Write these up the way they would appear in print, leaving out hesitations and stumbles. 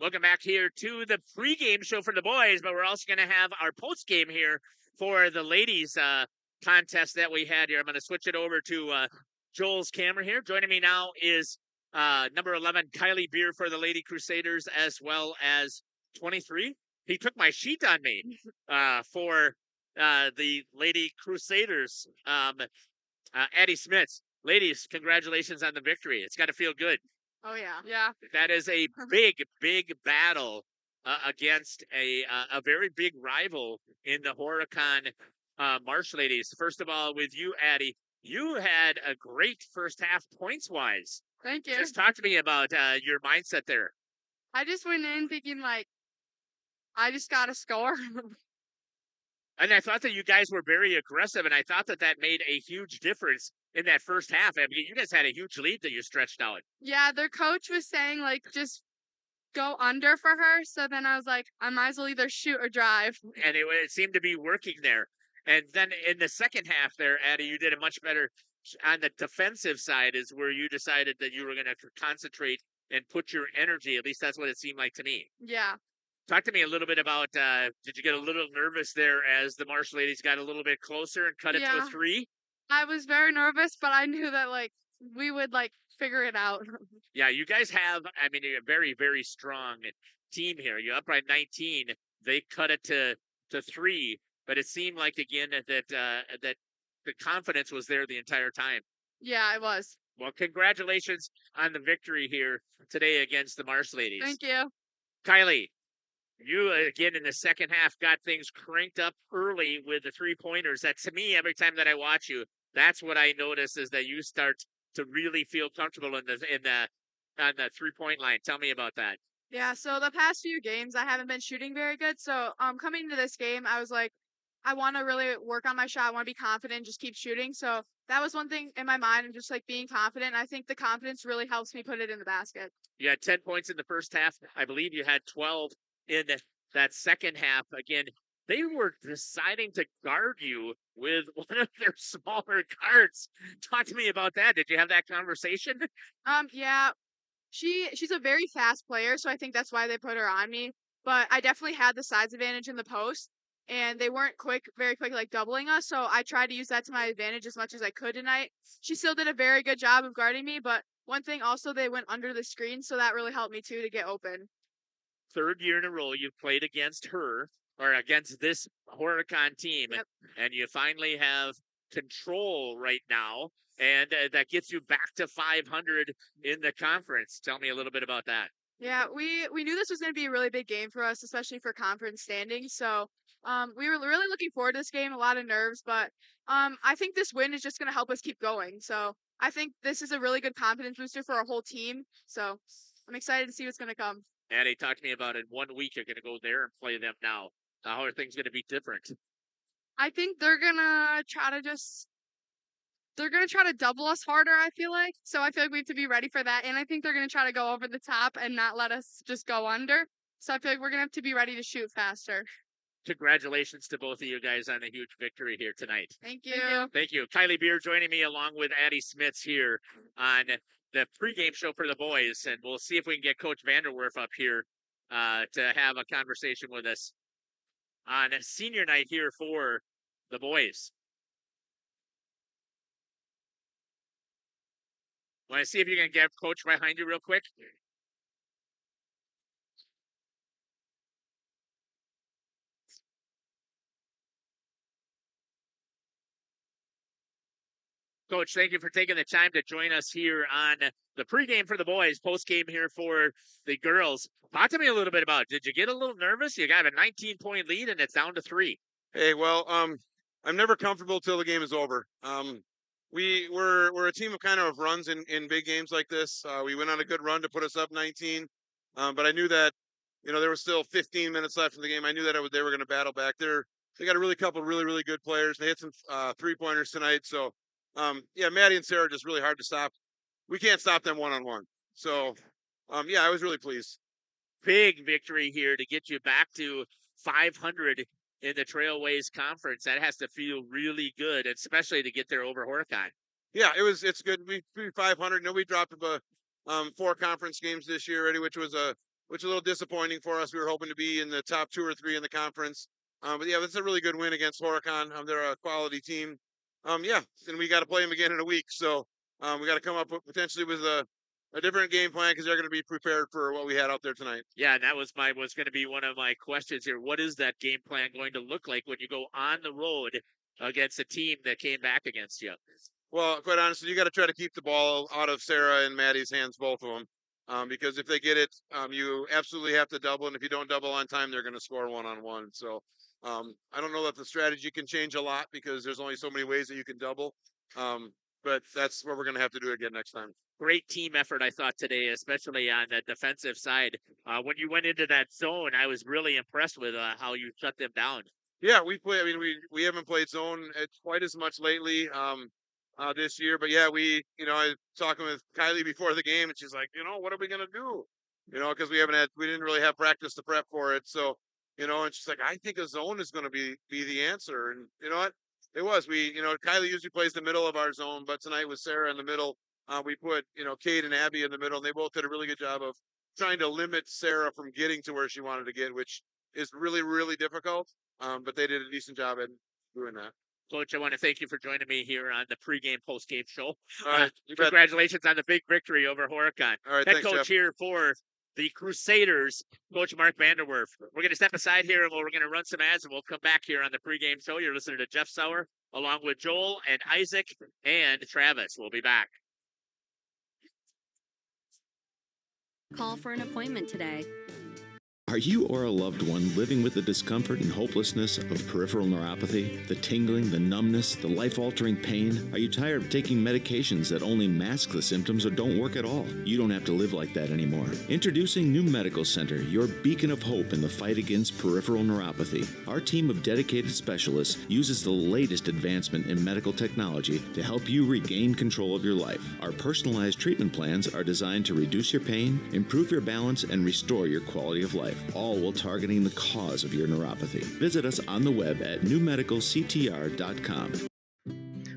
Welcome back here to the pregame show for the boys, but we're also going to have our postgame here for the ladies contest that we had here. I'm going to switch it over to Joel's camera here. Joining me now is number 11, Kylie Beer for the Lady Crusaders, as well as 23. He took my sheet on me for the Lady Crusaders. Addie Smith. Ladies, congratulations on the victory. It's got to feel good. Oh, yeah. Yeah. That is a big battle against a very big rival in the Horicon Marsh ladies. First of all, with you, Addie, you had a great first half points-wise. Thank you. Just talk to me about your mindset there. I just went in thinking, I just got to score. And I thought that you guys were very aggressive, and I thought that made a huge difference in that first half. I mean, you guys had a huge lead that you stretched out. Yeah, their coach was saying, just go under for her. So then I was like, I might as well either shoot or drive. And it seemed to be working there. And then in the second half there, Addie, you did a much better on the defensive side is where you decided that you were going to concentrate and put your energy. At least that's what it seemed like to me. Yeah. Talk to me a little bit about, did you get a little nervous there as the Marsh ladies got a little bit closer and cut it to a 3? I was very nervous, but I knew that, we would, figure it out. Yeah, you guys have, I mean, you're a very, very strong team here. You're up by 19. They cut it to 3, but it seemed like, again, that the confidence was there the entire time. Yeah, it was. Well, congratulations on the victory here today against the Marsh ladies. Thank you. Kylie, you, again, in the second half, got things cranked up early with the 3-pointers. That, to me, every time that I watch you, that's what I notice is that you start to really feel comfortable on the 3-point line. Tell me about that. Yeah, so the past few games, I haven't been shooting very good. So coming into this game, I was like, I want to really work on my shot. I want to be confident, just keep shooting. So that was one thing in my mind, and just being confident. I think the confidence really helps me put it in the basket. You had 10 points in the first half. I believe you had 12 in that second half. Again, they were deciding to guard you with one of their smaller guards. Talk to me about that. Did you have that conversation? Yeah, she's a very fast player, so I think that's why they put her on me. But I definitely had the size advantage in the post, and they weren't very quick, doubling us. So I tried to use that to my advantage as much as I could tonight. She still did a very good job of guarding me, but one thing also, they went under the screen, so that really helped me too to get open. Third year in a row you've played against her or against this Horicon team. Yep. And you finally have control right now, and that gets you back to 500 in the conference. Tell me a little bit about that. Yeah, we knew this was going to be a really big game for us, especially for conference standings. So we were really looking forward to this game, a lot of nerves, but I think this win is just going to help us keep going. So I think this is a really good confidence booster for our whole team. So I'm excited to see what's going to come. Addie, talk to me about in 1 week you're going to go there and play them now. How are things going to be different? I think they're going to try to double us harder, I feel like. So I feel like we have to be ready for that. And I think they're going to try to go over the top and not let us just go under. So I feel like we're going to have to be ready to shoot faster. Congratulations to both of you guys on a huge victory here tonight. Thank you. Thank you. Kylie Beer joining me along with Addie Smits here on the pregame show for the boys. And we'll see if we can get Coach Vanderwerf up here to have a conversation with us on senior night here for the boys. Want to see if you can get Coach behind you real quick? Coach, thank you for taking the time to join us here on the pregame for the boys, postgame here for the girls. Talk to me a little bit about it. Did you get a little nervous? You got a 19-point lead, and it's down to 3. Hey, well, I'm never comfortable till the game is over. We're a team of kind of runs in big games like this. We went on a good run to put us up 19, but I knew that there was still 15 minutes left in the game. I knew that they were going to battle back. They got a couple really good players. They hit some 3-pointers tonight, so. Yeah, Maddie and Sarah are just really hard to stop. We can't stop them one-on-one. So, yeah, I was really pleased. Big victory here to get you back to 500 in the Trailways Conference. That has to feel really good, especially to get there over Horicon. Yeah, it's good. We 500. We dropped 4 conference games this year already, which was a which is a little disappointing for us. We were hoping to be in the top 2 or 3 in the conference. But yeah, that's a really good win against Horicon. They're a quality team. Yeah, and we got to play them again in a week. So we got to come up potentially with a different game plan because they're going to be prepared for what we had out there tonight. Yeah, and that was going to be one of my questions here. What is that game plan going to look like when you go on the road against a team that came back against you? Well, quite honestly, you got to try to keep the ball out of Sarah and Maddie's hands, both of them. Because if they get it, you absolutely have to double, and if you don't double on time, they're going to score 1-on-1. So I don't know that the strategy can change a lot because there's only so many ways that you can double. But that's what we're going to have to do again next time. Great team effort, I thought, today, especially on the defensive side. When you went into that zone, I was really impressed with how you shut them down. Yeah, we play. I mean, we haven't played zone quite as much lately this year, but yeah, I was talking with Kylie before the game, and she's like, what are we gonna do? Because we didn't really have practice to prep for it, so and she's like, I think a zone is gonna be the answer, and you know what? It was. Kylie usually plays the middle of our zone, but tonight with Sarah in the middle. We put Kate and Abby in the middle, and they both did a really good job of trying to limit Sarah from getting to where she wanted to get, which is really, really difficult. But they did a decent job at doing that. Coach, I want to thank you for joining me here on the pregame, postgame show. All right, congratulations on the big victory over Horicon. All right, Head thanks, coach Jeff. here for the Crusaders, Coach Mark Vanderwerf. We're going to step aside here and we're going to run some ads, and we'll come back here on the pregame show. You're listening to Jeff Sauer along with Joel and Isaac and Travis. We'll be back. Call for an appointment today. Are you or a loved one living with the discomfort and hopelessness of peripheral neuropathy? The tingling, the numbness, the life-altering pain? Are you tired of taking medications that only mask the symptoms or don't work at all? You don't have to live like that anymore. Introducing New Medical Center, your beacon of hope in the fight against peripheral neuropathy. Our team of dedicated specialists uses the latest advancement in medical technology to help you regain control of your life. Our personalized treatment plans are designed to reduce your pain, improve your balance, and restore your quality of life, all while targeting the cause of your neuropathy. Visit us on the web at newmedicalctr.com.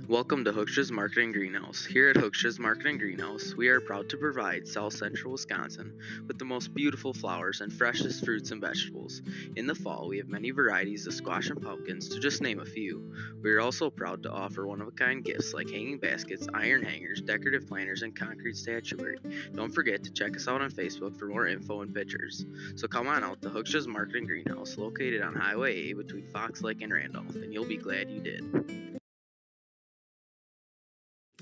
Welcome to Hookstra's Marketing Greenhouse. Here at Hookstra's Marketing Greenhouse, we are proud to provide South Central Wisconsin with the most beautiful flowers and freshest fruits and vegetables. In the fall, we have many varieties of squash and pumpkins, to just name a few. We are also proud to offer one-of-a-kind gifts like hanging baskets, iron hangers, decorative planters, and concrete statuary. Don't forget to check us out on Facebook for more info and pictures. So come on out to Hookstra's Marketing Greenhouse, located on Highway A between Fox Lake and Randolph, and you'll be glad you did.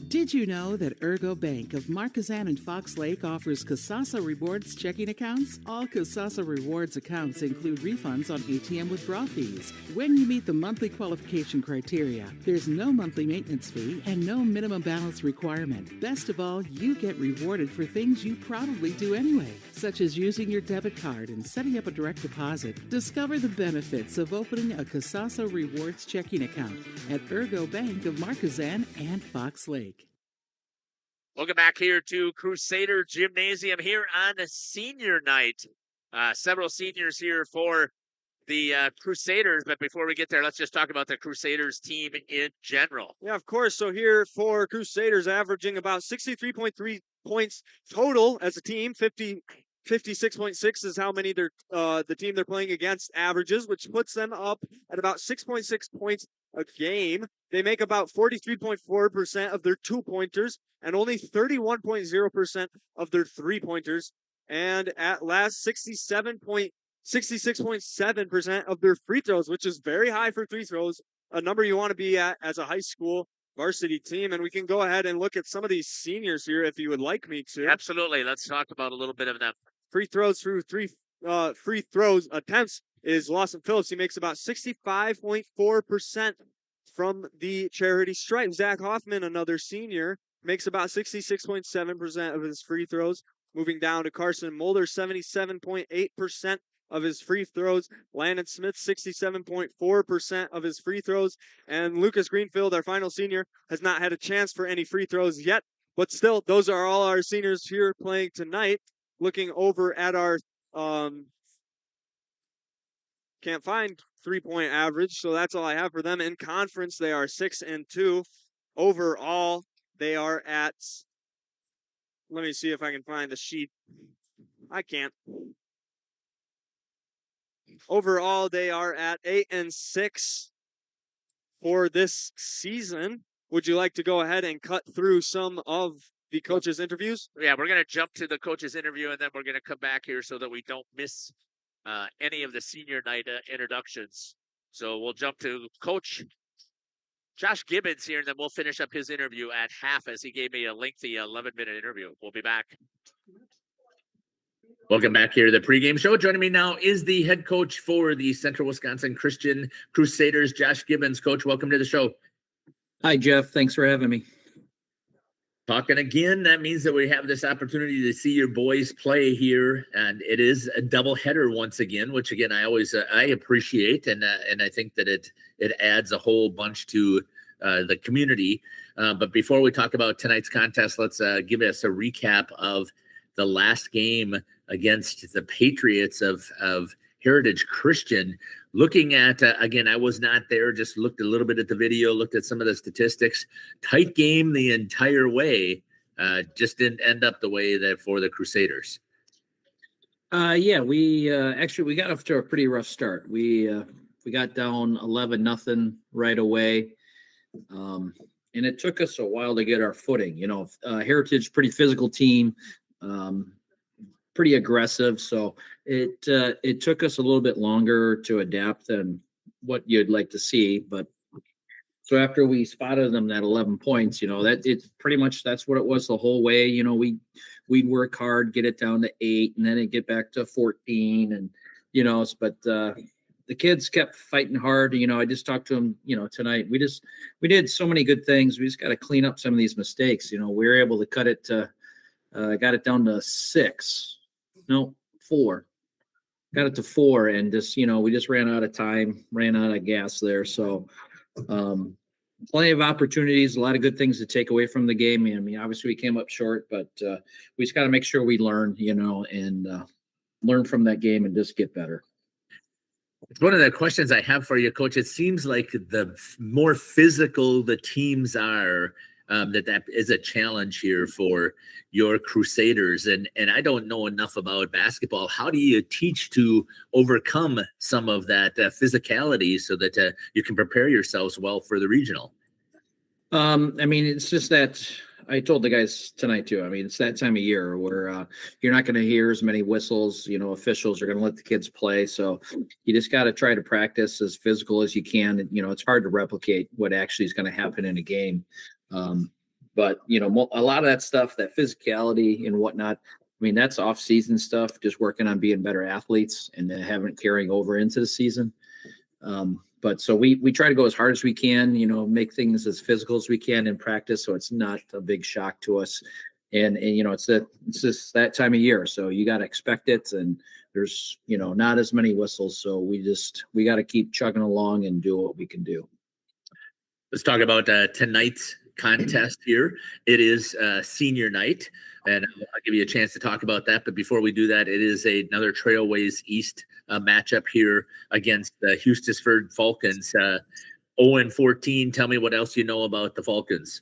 Did you know that Ergo Bank of Marquezan and Fox Lake offers Kasasa Rewards checking accounts? All Kasasa Rewards accounts include refunds on ATM withdrawal fees when you meet the monthly qualification criteria. There's no monthly maintenance fee and no minimum balance requirement. Best of all, you get rewarded for things you probably do anyway, such as using your debit card and setting up a direct deposit. Discover the benefits of opening a Kasasa Rewards checking account at Ergo Bank of Marquezan and Fox Lake. Welcome back here to Crusader Gymnasium here on the senior night. Several seniors here for the Crusaders, but before we get there, let's just talk about the Crusaders team in general. Yeah, of course. So here for Crusaders, averaging about 63.3 points total as a team. 56.6 is how many the team they're playing against averages, which puts them up at about 6.6 points a game. They make about 43.4% of their 2-pointers and only 31.0% of their 3-pointers. And at last, 66.7% of their free throws, which is very high for free throws, a number you want to be at as a high school varsity team. And we can go ahead and look at some of these seniors here if you would like me to. Absolutely. Let's talk about a little bit of them. Free throws through free throws attempts is Lawson Phillips. He makes about 65.4% from the charity stripe. Zach Hoffman, another senior, makes about 66.7% of his free throws. Moving down to Carson Mulder, 77.8% of his free throws. Landon Smith, 67.4% of his free throws. And Lucas Greenfield, our final senior, has not had a chance for any free throws yet. But still, those are all our seniors here playing tonight. Looking over at our can't find 3-point average, so that's all I have for them. In conference, they are 6-2. Overall, they are at, let me see if I can find the sheet. I can't. overall, they are at 8-6 for this season. Would you like to go ahead and cut through some of the coaches' interviews? Yeah, we're going to jump to the coach's interview, and then we're going to come back here so that we don't miss any of the senior night introductions. So we'll jump to Coach Josh Gibbons here, and then we'll finish up his interview at half as he gave me a lengthy 11-minute interview. We'll be back. Welcome back here to the pregame show. Joining me now is the head coach for the Central Wisconsin Christian Crusaders, Josh Gibbons. Coach, welcome to the show. Hi, Jeff. Thanks for having me. Talking again, that means that we have this opportunity to see your boys play here, and it is a doubleheader once again, which again I always I appreciate, and I think that it adds a whole bunch to the community. But before we talk about tonight's contest, let's give us a recap of the last game against the Patriots of Heritage Christian. Looking at, again, I was not there, just looked a little bit at the video, looked at some of the statistics. Tight game the entire way, just didn't end up the way that for the Crusaders. Yeah, we actually we got off to a pretty rough start. We got down 11-0 right away, and it took us a while to get our footing. You know, Heritage, pretty physical team, pretty aggressive. So it took us a little bit longer to adapt than what you'd like to see. But so after we spotted them at 11 points, you know, that it's pretty much that's what it was the whole way. You know, we'd work hard, get it down to 8, and then it get back to 14, and you know, but the kids kept fighting hard. You know, I just talked to them, you know, tonight. We did so many good things. We just got to clean up some of these mistakes. You know, we were able to cut it to got it down to 4. Got it to 4, and just, you know, we just ran out of time, ran out of gas there. So plenty of opportunities, a lot of good things to take away from the game. I mean, obviously we came up short, but we just got to make sure we learn, you know, and learn from that game and just get better. It's one of the questions I have for you, Coach. It seems like the more physical the teams are, that is a challenge here for your Crusaders. And I don't know enough about basketball. How do you teach to overcome some of that physicality so that you can prepare yourselves well for the regional? I mean, it's just that I told the guys tonight too. I mean, it's that time of year where you're not going to hear as many whistles. You know, officials are going to let the kids play. So you just got to try to practice as physical as you can. And, you know, it's hard to replicate what actually is going to happen in a game. But, you know, a lot of that stuff, that physicality and whatnot, I mean, that's off-season stuff, just working on being better athletes and then having it carrying over into the season. But so we try to go as hard as we can, you know, make things as physical as we can in practice, so it's not a big shock to us. And you know, it's just that time of year, so you got to expect it. And there's, you know, not as many whistles, so we got to keep chugging along and do what we can do. Let's talk about tonight's contest here. It is senior night, and I'll give you a chance to talk about that. But before we do that, it is another Trailways East matchup here against the Hustisford Falcons. 0-14. Tell me what else you know about the Falcons.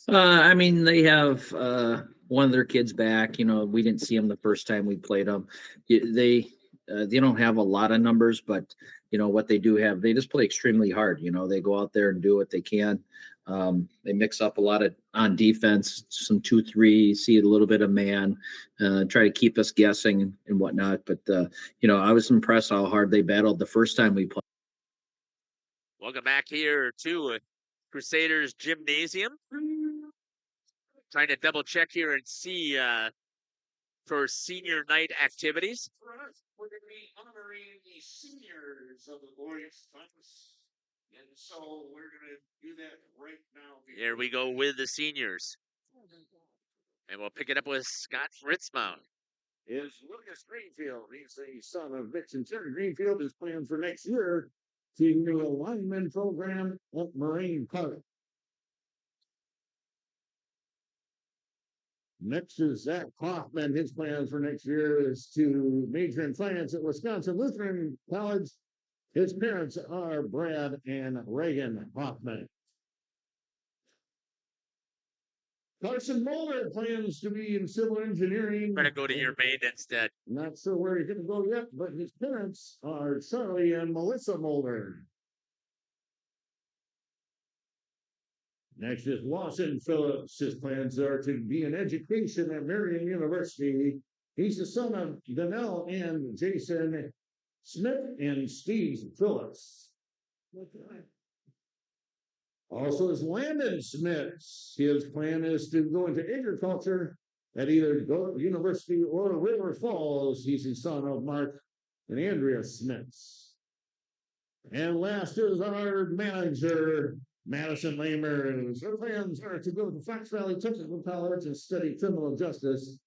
I mean, they have one of their kids back. You know, we didn't see them the first time we played them. They don't have a lot of numbers, but you know what they do have. They just play extremely hard. You know, they go out there and do what they can. They mix up a lot of on defense, some 2-3, see a little bit of man, try to keep us guessing and whatnot. But you know, I was impressed how hard they battled the first time we played. Welcome back here to Crusaders Gymnasium. Trying to double check here and see for senior night activities. We're going to be honoring the seniors of the Glorious Funds. And so we're going to do that right now. Here we go with the seniors. And we'll pick it up with Scott Fritzmount. Is Lucas Greenfield. He's the son of Mitch and Terry Greenfield. Is planned for next year to do a lineman program at Marine Park. Next is Zach Hoffman. His plans for next year is to major in finance at Wisconsin Lutheran College. His parents are Brad and Reagan Hoffman. Carson Mulder plans to be in civil engineering. I'm gonna go to your main instead. Not sure where he's going to go yet, but his parents are Charlie and Melissa Mulder. Next is Lawson Phillips. His plans are to be in education at Marion University. He's the son of Donnell and Jason Smith and Steve Phillips. Also is Landon Smith. His plan is to go into agriculture at either University or River Falls. He's the son of Mark and Andrea Smiths. And last is our manager, Madison Lamers. Her plans are to go to Fox Valley Technical College and study criminal justice.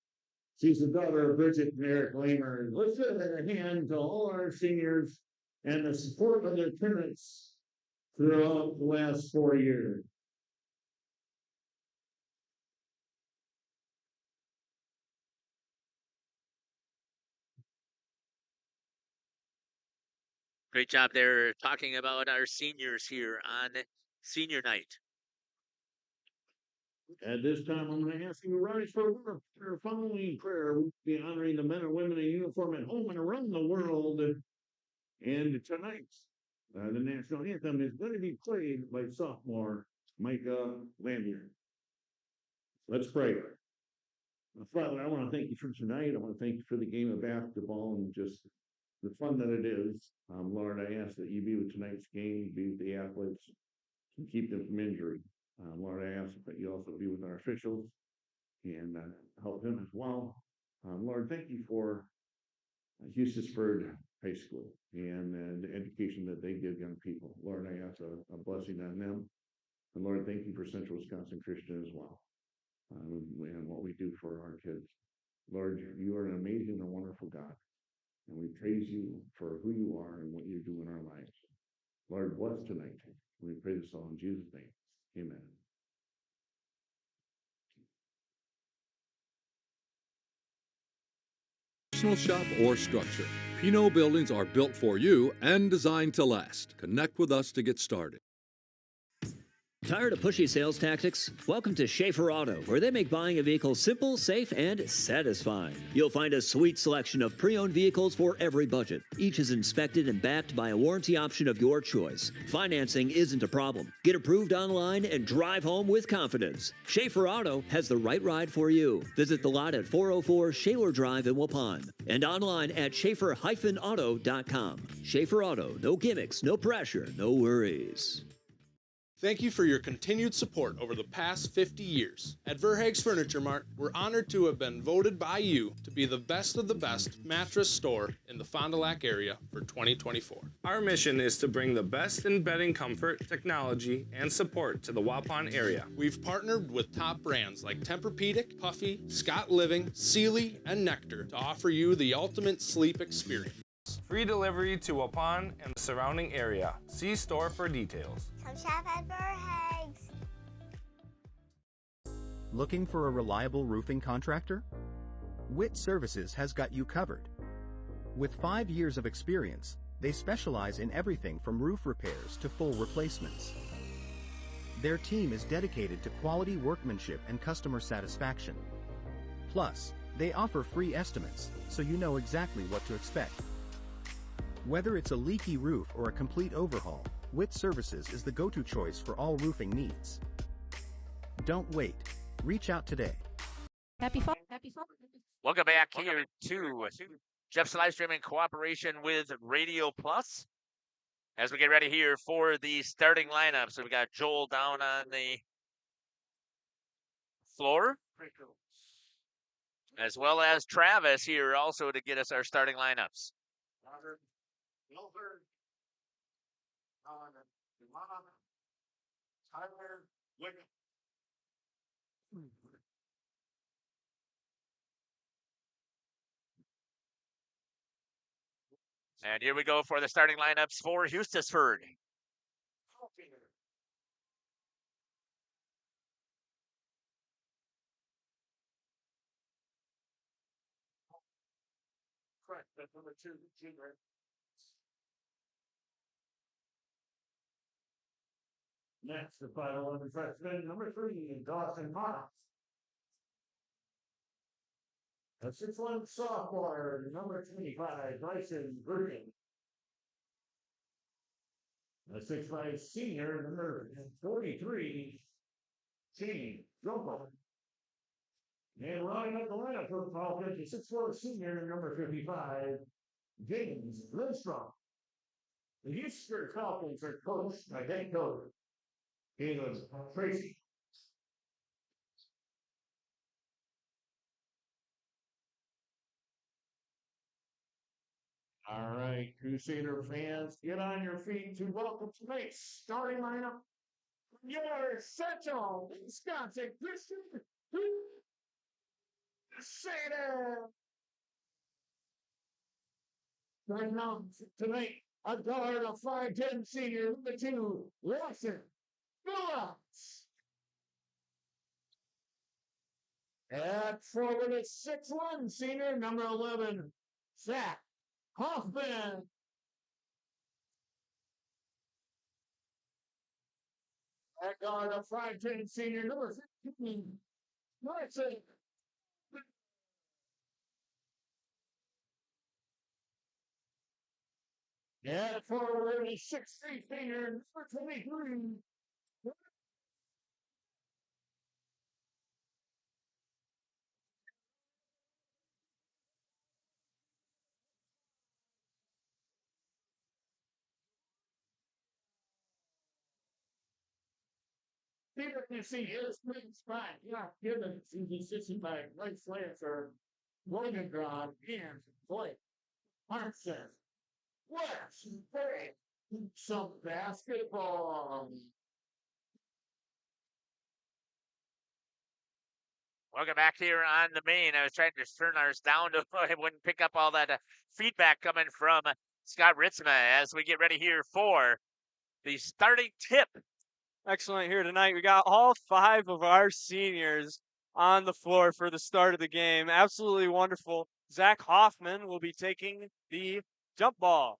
She's the daughter of Bridget and Eric Lamers. Let's give a hand to all our seniors and the support of their parents throughout the last 4 years. Great job there talking about our seniors here on senior night. At this time, I'm going to ask you to rise for our following prayer. We'll be honoring the men and women in uniform at home and around the world. And tonight, the national anthem is going to be played by sophomore Micah Lanier. Let's pray. Father, I want to thank you for tonight. I want to thank you for the game of basketball and just the fun that it is. Lord, I ask that you be with tonight's game, be with the athletes, and keep them from injury. Lord, I ask that you also be with our officials and help them as well. Lord, thank you for Hustisford High School and the education that they give young people. Lord, I ask a blessing on them. And Lord, thank you for Central Wisconsin Christian as well and what we do for our kids. Lord, you are an amazing and wonderful God. And we praise you for who you are and what you do in our lives. Lord, bless tonight. We pray this all in Jesus' name. Amen. Shop or structure. Pinot buildings are built for you and designed to last. Connect with us to get started. Tired of pushy sales tactics? Welcome to Schaefer Auto, where they make buying a vehicle simple, safe, and satisfying. You'll find a sweet selection of pre-owned vehicles for every budget. Each is inspected and backed by a warranty option of your choice. Financing isn't a problem. Get approved online and drive home with confidence. Schaefer Auto has the right ride for you. Visit the lot at 404 Shaler Drive in Waupun and online at schaefer-auto.com. Schaefer Auto, no gimmicks, no pressure, no worries. Thank you for your continued support over the past 50 years. At Verhaeg's Furniture Mart, we're honored to have been voted by you to be the best of the best mattress store in the Fond du Lac area for 2024. Our mission is to bring the best in bedding comfort, technology, and support to the Waupun area. We've partnered with top brands like Tempur-Pedic, Puffy, Scott Living, Sealy, and Nectar to offer you the ultimate sleep experience. Free delivery to Waupun and the surrounding area. See store for details. Come shop at Verhaeg's. Looking for a reliable roofing contractor? Witt Services has got you covered. With 5 years of experience, they specialize in everything from roof repairs to full replacements. Their team is dedicated to quality workmanship and customer satisfaction. Plus, they offer free estimates, so you know exactly what to expect. Whether it's a leaky roof or a complete overhaul, Witt Services is the go-to choice for all roofing needs. Don't wait. Reach out today. Happy fall. Happy fall. Welcome back here to Jeff's live stream in cooperation with Radio Plus. As we get ready here for the starting lineup. So we got Joel down on the floor, as well as Travis here also to get us our starting lineups. And here we go for the starting lineups for Hustisford. Correct. That's number 2, Junior. Next, the 5'11" freshman, number 3, Dawson Moss. A 6'1" sophomore, number 25, Bryson Green. A 6'5" senior, number 43, Shane Jumbo. And running up the lineup for the Falcons, a 6'4" senior, number 55, James Lindstrom. The Hustisford Falcons are coached by head coach Caleb Tracy. All right, Crusader fans, get on your feet to welcome tonight's starting lineup. Your Central Wisconsin Christian Crusader. Right now, tonight, a guard of 5'10" senior, number 2, Lawson Phillips. At forward, a 6'1" senior, number 11, Zach Hoffman. At guard, a 5'10" senior, number 15, Marson. At forward, a 6'3" senior, number 23, CWC is playing spot. Yeah, given to the assisted by Blake Slancer, Morgan Grod, and Blake Harmson. Let's play some basketball. Welcome back here on the main. I was trying to turn ours down to I wouldn't pick up all that feedback coming from Scott Ritzma as we get ready here for the starting tip. Excellent here tonight. We got all 5 of our seniors on the floor for the start of the game. Absolutely wonderful. Zach Hoffman will be taking the jump ball.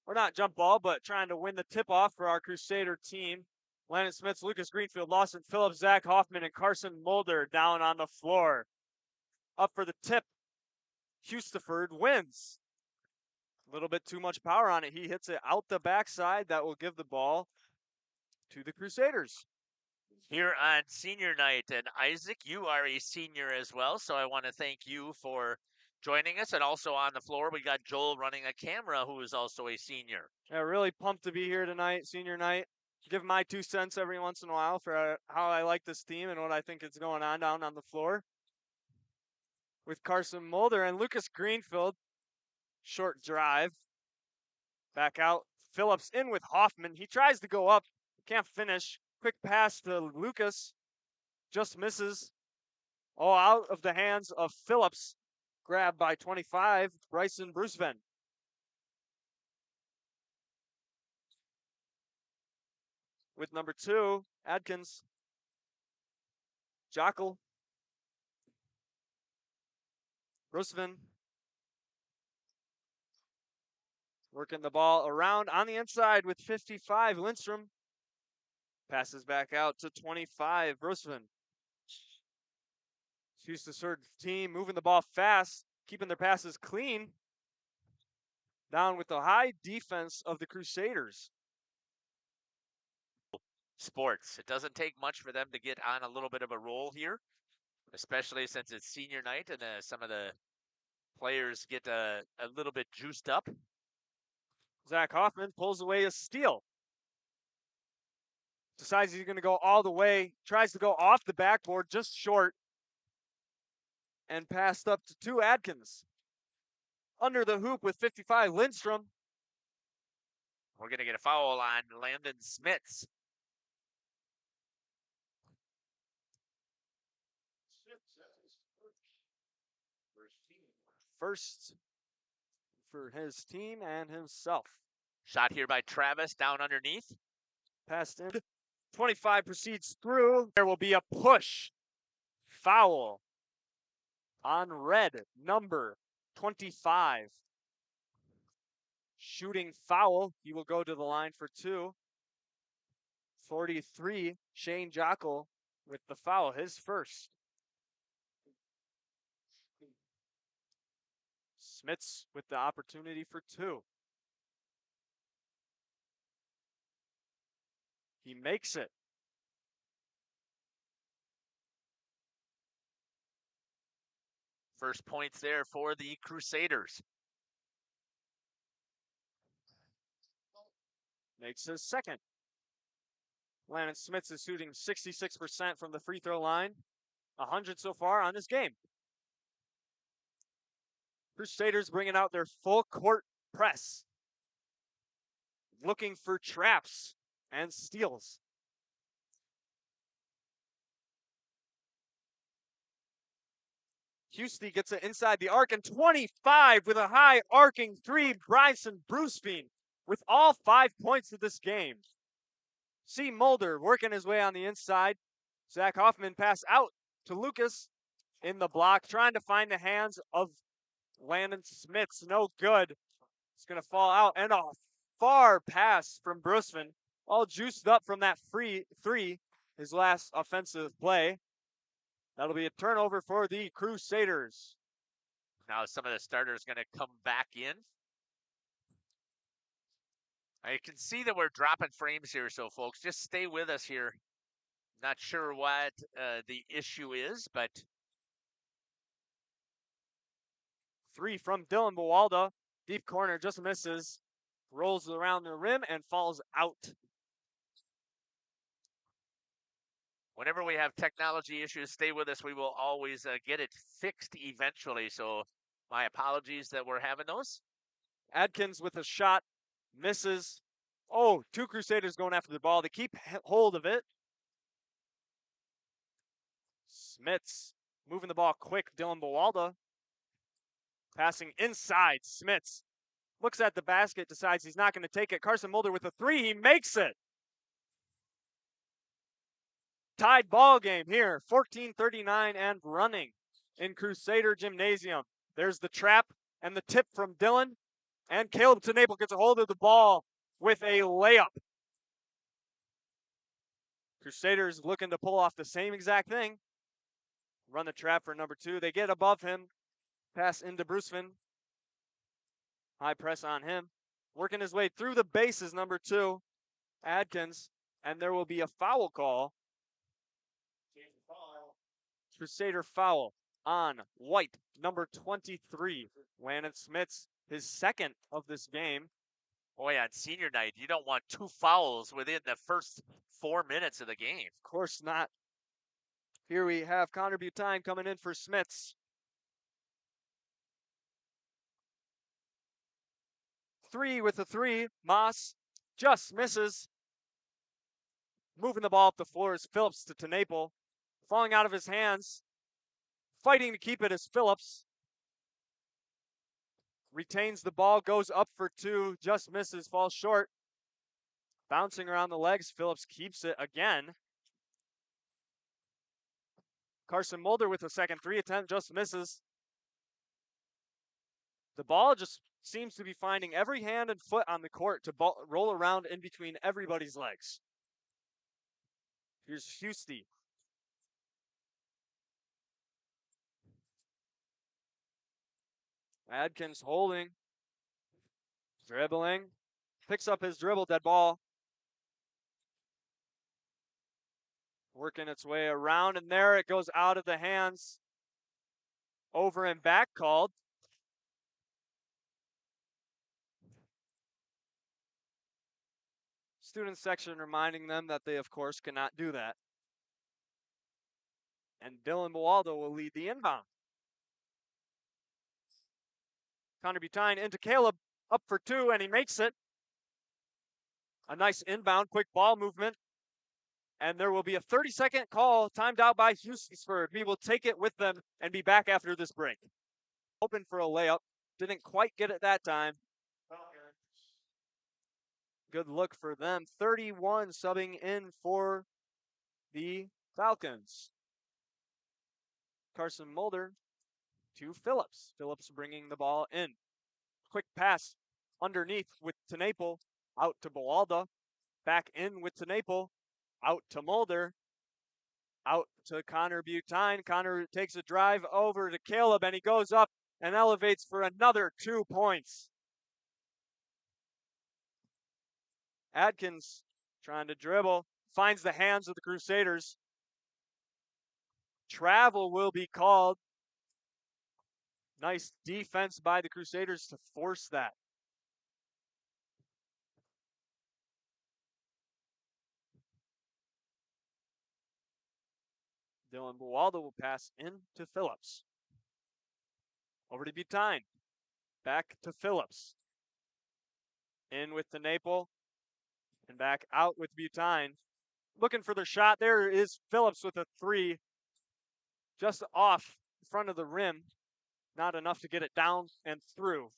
Or not jump ball, but trying to win the tip-off for our Crusader team. Landon Smith, Lucas Greenfield, Lawson Phillips, Zach Hoffman, and Carson Mulder down on the floor. Up for the tip, Hustisford wins. A little bit too much power on it. He hits it out the backside. That will give the ball to the Crusaders. Here on senior night, and Isaac, you are a senior as well, so I want to thank you for joining us. And also on the floor, we got Joel running a camera, who is also a senior. Yeah, really pumped to be here tonight, senior night. Give my 2 cents every once in a while for how I like this team and what I think is going on down on the floor. With Carson Mulder and Lucas Greenfield. Short drive. Back out. Phillips in with Hoffman. He tries to go up. Can't finish. Quick pass to Lucas. Just misses. Oh, out of the hands of Phillips. Grabbed by 25, Bryson Bruceven. With number 2, Adkins. Jockle. Bruceven. Working the ball around on the inside with 55, Lindstrom. Passes back out to 25, Bruceven. Hustisford team moving the ball fast, keeping their passes clean. Down with the high defense of the Crusaders. Sports. It doesn't take much for them to get on a little bit of a roll here, especially since it's senior night and some of the players get a little bit juiced up. Zach Hoffman pulls away a steal. Decides he's going to go all the way. Tries to go off the backboard, just short. And passed up to 2, Adkins. Under the hoop with 55, Lindstrom. We're going to get a foul on Landon Smits. First for his team and himself. Shot here by Travis down underneath. Passed in. 25 proceeds through. There will be a push. Foul on red, number 25. Shooting foul. He will go to the line for 2. 43, Shane Jockle with the foul, his first. Smits with the opportunity for two. He makes it. First points there for the Crusaders. Makes his second. Landon Smits is shooting 66% from the free throw line. 100 so far on this game. Crusaders bringing out their full court press. Looking for traps and steals. Husty gets it inside the arc, and 25 with a high arcing three. Bryson Brucebean with all 5 points of this game. C. Mulder working his way on the inside. Zach Hoffman pass out to Lucas in the block, trying to find the hands of Landon Smits. No good. It's going to fall out, and a far pass from Bruceman. All juiced up from that free three, his last offensive play. That'll be a turnover for the Crusaders. Now some of the starters going to come back in. I can see that we're dropping frames here, so folks, just stay with us here. Not sure what the issue is, but... Three from Dylan Bawalda. Deep corner, just misses. Rolls around the rim and falls out. Whenever we have technology issues, stay with us. We will always get it fixed eventually. So my apologies that we're having those. Adkins with a shot. Misses. Oh, two Crusaders going after the ball. They keep hold of it. Smits moving the ball quick. Dylan Bawalda passing inside. Smits looks at the basket, decides he's not going to take it. Carson Mulder with a three. He makes it. Tied ball game here. 14:39 and running in Crusader Gymnasium. There's the trap and the tip from Dylan. And Caleb Tenaple gets a hold of the ball with a layup. Crusaders looking to pull off the same exact thing. Run the trap for number two. They get above him. Pass into Bruceman. High press on him. Working his way through the bases, number two. Adkins. And there will be a foul call. Crusader foul on White, number 23. Landon Smits, his second of this game. Boy, on senior night, you don't want two fouls within the first 4 minutes of the game. Of course not. Here we have Connor Butine coming in for Smits. Three with a three. Moss just misses. Moving the ball up the floor is Phillips to Tenaple. Falling out of his hands. Fighting to keep it is Phillips. Retains the ball, goes up for two, just misses, falls short. Bouncing around the legs, Phillips keeps it again. Carson Mulder with a second three attempt, just misses. The ball just seems to be finding every hand and foot on the court to roll around in between everybody's legs. Here's Husty. Adkins holding, dribbling, picks up his dribble, dead ball. Working its way around, and there it goes out of the hands. Over and back called. Student section reminding them that they, of course, cannot do that. And Dylan Bawalda will lead the inbound. Connor Butine into Caleb, up for two, and he makes it. A nice inbound, quick ball movement. And there will be a 30-second call timed out by Hustisford. We will take it with them and be back after this break. Open for a layup. Didn't quite get it that time. Good look for them. 31 subbing in for the Falcons. Carson Mulder to Phillips. Phillips bringing the ball in. Quick pass underneath with Tenaple. Out to Bawalda. Back in with Tenaple. Out to Mulder. Out to Connor Butine. Connor takes a drive over to Caleb, and he goes up and elevates for another 2 points. Adkins trying to dribble, finds the hands of the Crusaders. Travel will be called. Nice defense by the Crusaders to force that. Dylan Buwalda will pass into Phillips. Over to Butine. Back to Phillips. In with the Naple. And back out with Butine. Looking for the shot. There is Phillips with a three. Just off the front of the rim. Not enough to get it down and through.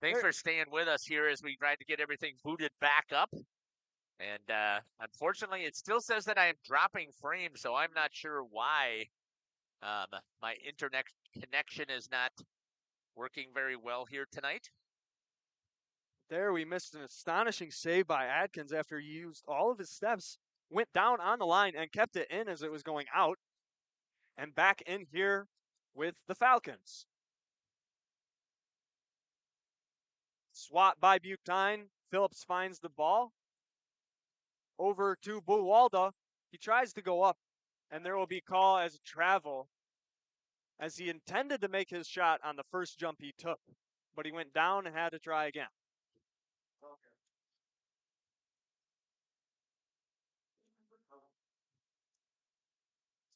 Thanks for staying with us here as we tried to get everything booted back up. And unfortunately, it still says that I am dropping frames, so I'm not sure why my internet connection is not working very well here tonight. There we missed an astonishing save by Adkins after he used all of his steps, went down on the line and kept it in as it was going out. And back in here with the Falcons. Swat by Butine. Phillips finds the ball. Over to Buwalda. He tries to go up, and there will be call as a travel, as he intended to make his shot on the first jump he took, but he went down and had to try again.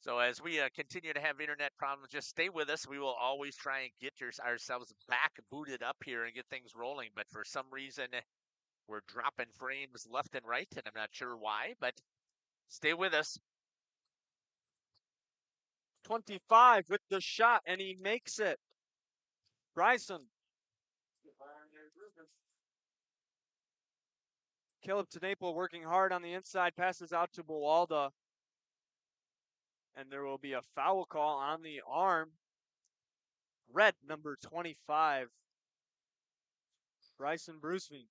So as we continue to have internet problems, just stay with us. We will always try and get ourselves back booted up here and get things rolling. But for some reason, we're dropping frames left and right, and I'm not sure why, but stay with us. 25 with the shot, and he makes it. Bryson. Caleb Tenaple working hard on the inside, passes out to Buwalda. And there will be a foul call on the arm. Red number 25. Bryson Brucevine.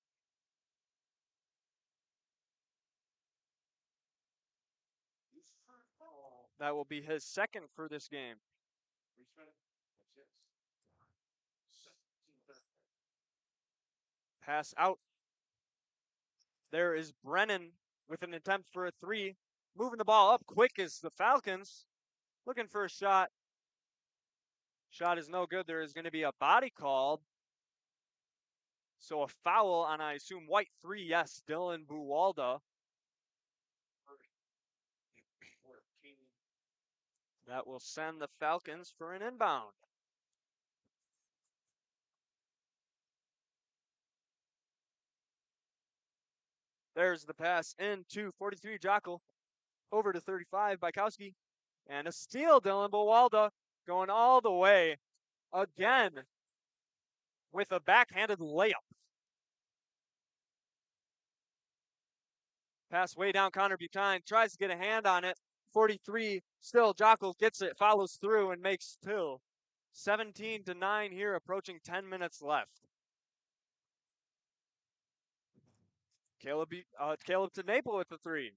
That will be his second for this game. Pass out. There is Brennan with an attempt for a three. Moving the ball up quick is the Falcons. Looking for a shot. Shot is no good. There is going to be a body called. So a foul on, I assume, white three. Yes, Dylan Buwalda. That will send the Falcons for an inbound. There's the pass into 43 Jockel. Over to 35 Bykowski. And a steal, Dylan Buwalda going all the way again with a backhanded layup. Pass way down Connor Butine. Tries to get a hand on it. 43 still. Jockel gets it, follows through, and makes two. 17-9 here, approaching 10 minutes left. Caleb Tenaple with the three.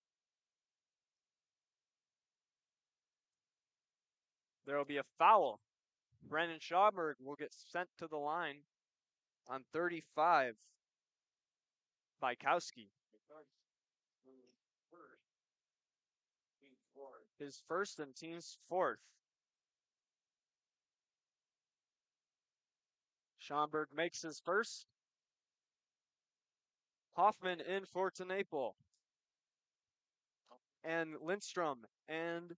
There will be a foul. Brennan Schauberg will get sent to the line on 35. Bykowski. His first and team's fourth. Schauberg makes his first. Hoffman in for Tenaple. And Lindstrom and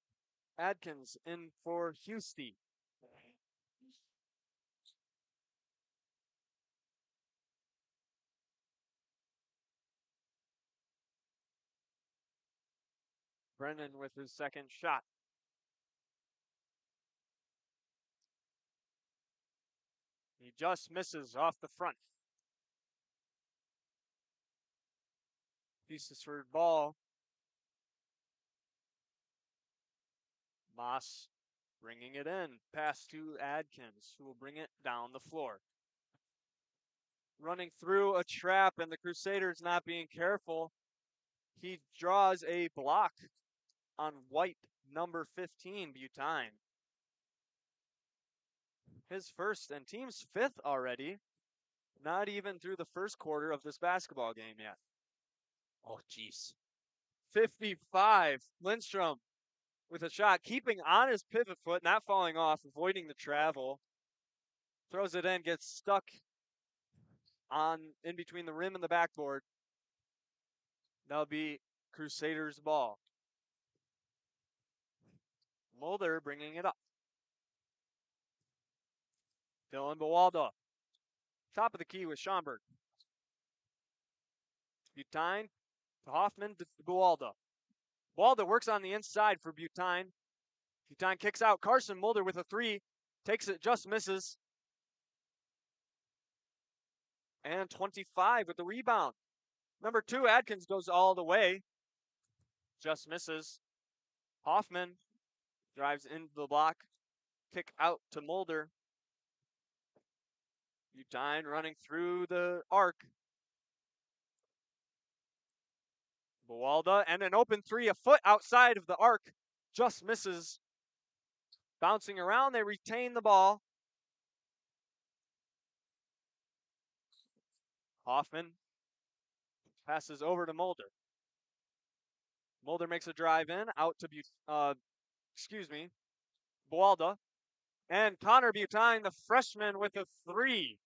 Adkins in for Husty. Brennan with his second shot. He just misses off the front. Hustisford ball. Moss bringing it in. Pass to Adkins, who will bring it down the floor. Running through a trap, and the Crusaders not being careful. He draws a block on white number 15, Butine. His first and team's 5th already. Not even through the first quarter of this basketball game yet. Oh, jeez. 55. Lindstrom with a shot, keeping on his pivot foot, not falling off, avoiding the travel. Throws it in, gets stuck in between the rim and the backboard. That'll be Crusaders' ball. Mulder bringing it up. Dylan Bawalda. Top of the key with Schomburg. Butine to Hoffman to Buwalda. Buwalda works on the inside for Butine. Butine kicks out. Carson Mulder with a 3. Takes it, just misses. And 25 with the rebound. Number 2, Adkins goes all the way. Just misses. Hoffman drives into the block. Kick out to Mulder. Butine running through the arc. Buwalda and an open 3, a foot outside of the arc. Just misses. Bouncing around, they retain the ball. Hoffman passes over to Mulder. Mulder makes a drive in, out to Buwalda. And Connor Butine, the freshman, with a 3.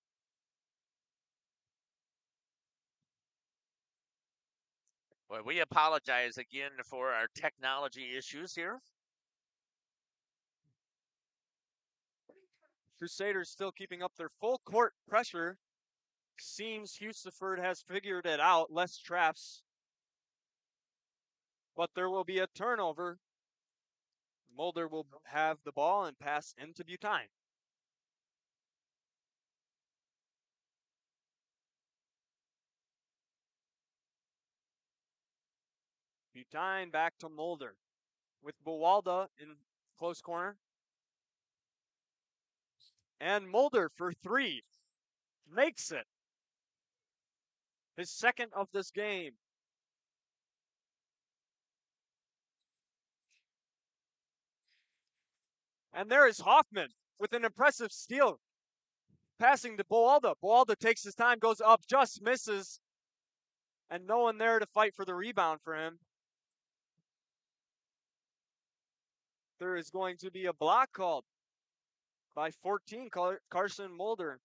Well, we apologize again for our technology issues here. Crusaders still keeping up their full court pressure. Seems Hustisford has figured it out. Less traps. But there will be a turnover. Mulder will have the ball and pass into Butine. Butine back to Mulder with Buwalda in close corner. And Mulder for 3. Makes it. His 2nd of this game. And there is Hoffman with an impressive steal. Passing to Buwalda. Buwalda takes his time, goes up, just misses. And no one there to fight for the rebound for him. There is going to be a block called by 14, Carson Mulder.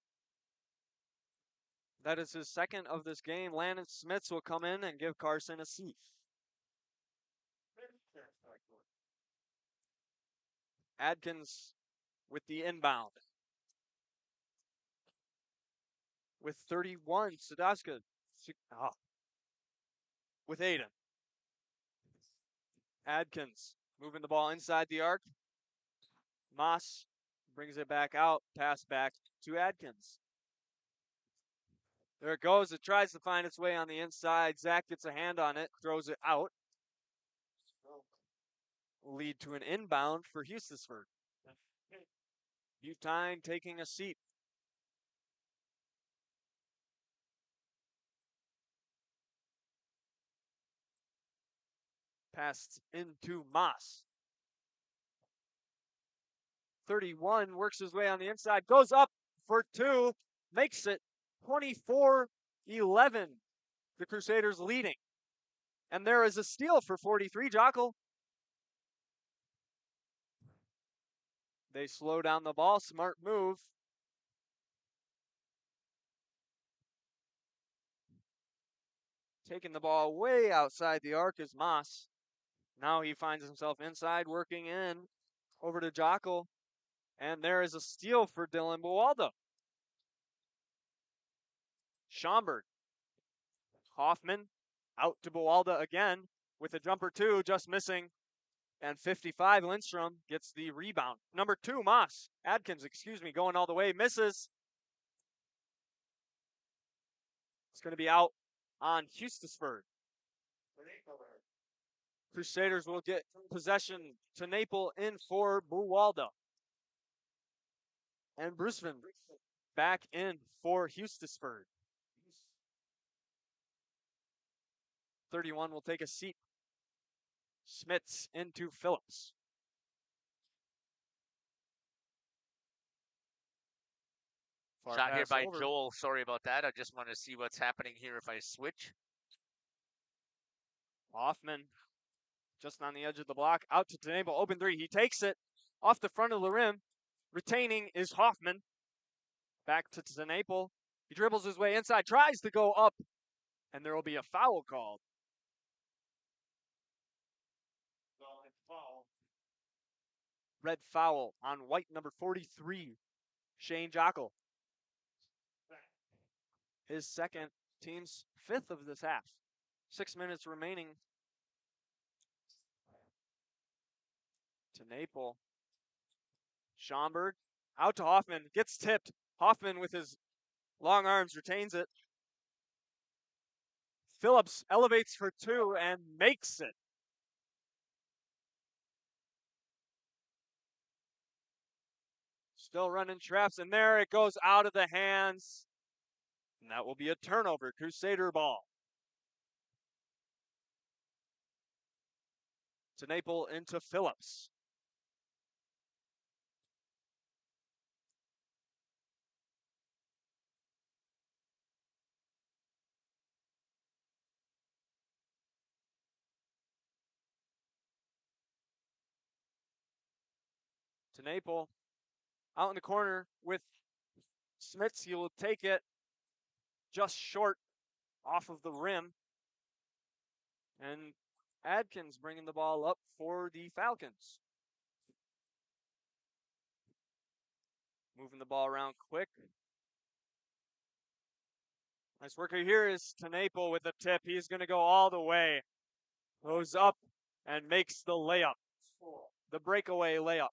That is his 2nd of this game. Landon Smits will come in and give Carson a seat. Adkins with the inbound. With 31, Sadowska with Aiden. Adkins moving the ball inside the arc. Moss brings it back out. Pass back to Adkins. There it goes. It tries to find its way on the inside. Zach gets a hand on it. Throws it out. Lead to an inbound for Hustisford. Butine taking a seat. Passed into Moss. 31 works his way on the inside. Goes up for 2. Makes it 24-11. The Crusaders leading. And there is a steal for 43. Jockle. They slow down the ball. Smart move. Taking the ball way outside the arc is Moss. Now he finds himself inside, working in over to Jockle. And there is a steal for Dylan Buwalda. Schomburg. Hoffman out to Buwalda again with a jumper 2, just missing. And 55, Lindstrom gets the rebound. Number 2, Adkins, going all the way, misses. It's going to be out on Hustisford. Crusaders will get possession to Naple in for Buwalda. And Bruceman back in for Hustisford. 31 will take a seat. Smits into Phillips. Far Shot here pass by over. Joel. Sorry about that. I just want to see what's happening here if I switch. Hoffman just on the edge of the block. Out to Tenable. Open three. He takes it off the front of the rim. Retaining is Hoffman. Back to Tenable. He dribbles his way inside. Tries to go up. And there will be a foul called. Red foul on white number 43, Shane Jockel. His second, team's fifth of this half. 6 minutes remaining. To Naple. Schomburg out to Hoffman. Gets tipped. Hoffman with his long arms retains it. Phillips elevates for two and makes it. Still running traps, and there it goes out of the hands. And that will be a turnover, Crusader ball. To Naple into Phillips. To Naple. Out in the corner with Smits. He will take it just short off of the rim. And Adkins bringing the ball up for the Falcons. Moving the ball around quick. Nice work here is Tenaple with the tip. He's going to go all the way. Goes up and makes the layup. The breakaway layup.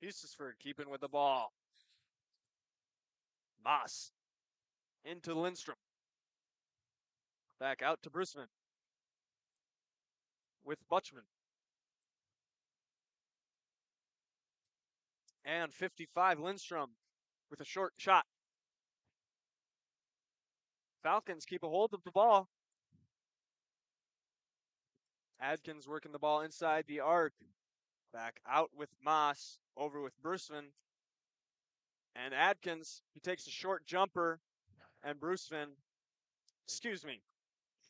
Hustisford keeping with the ball. Moss into Lindstrom. Back out to Brusman. With Butchman. And 55, Lindstrom with a short shot. Falcons keep a hold of the ball. Adkins working the ball inside the arc. Back out with Moss. Over with Brusman. And Adkins, he takes a short jumper. And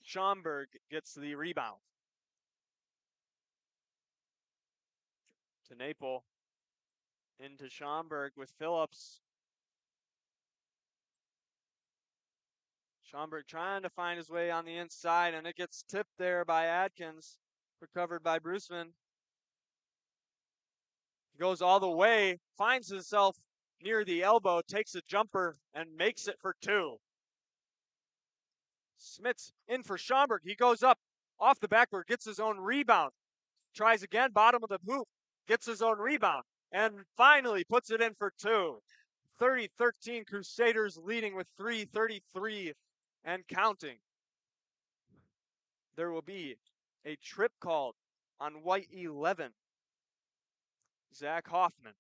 Schomburg gets the rebound. To Naple. Into Schomburg with Phillips. Schomburg trying to find his way on the inside, and it gets tipped there by Adkins. Recovered by Brusman. He goes all the way, finds himself near the elbow, takes a jumper, and makes it for two. Smits in for Schomburg. He goes up off the backboard, gets his own rebound. Tries again, bottom of the hoop, gets his own rebound, and finally puts it in for two. 30-13 Crusaders leading with 3:33 and counting. There will be a trip called on white 11. Zach Hoffman.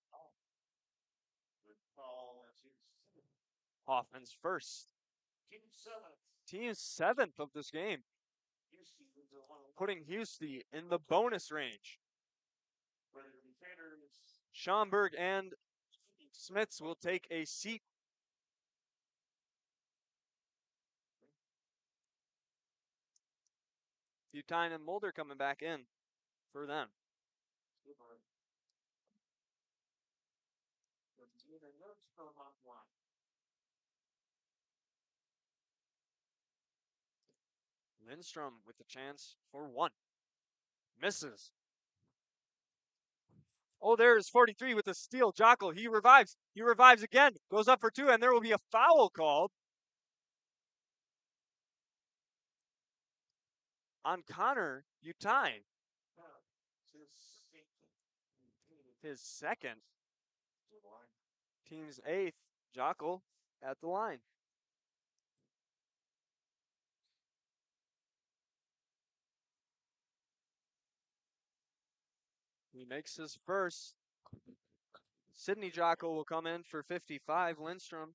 Hoffman's first. Team seventh of this game. Putting Husty in the bonus range. Schomburg and Smits will take a seat. Butine and Mulder coming back in for them. Lindstrom with the chance for one. Misses. Oh, there's 43 with the steal. Jockel, he revives. He revives again. Goes up for two, and there will be a foul called on Connor Butine. His second. Team's eighth. Jockel at the line. He makes his first. Sidney Jockel will come in for 55. Lindstrom.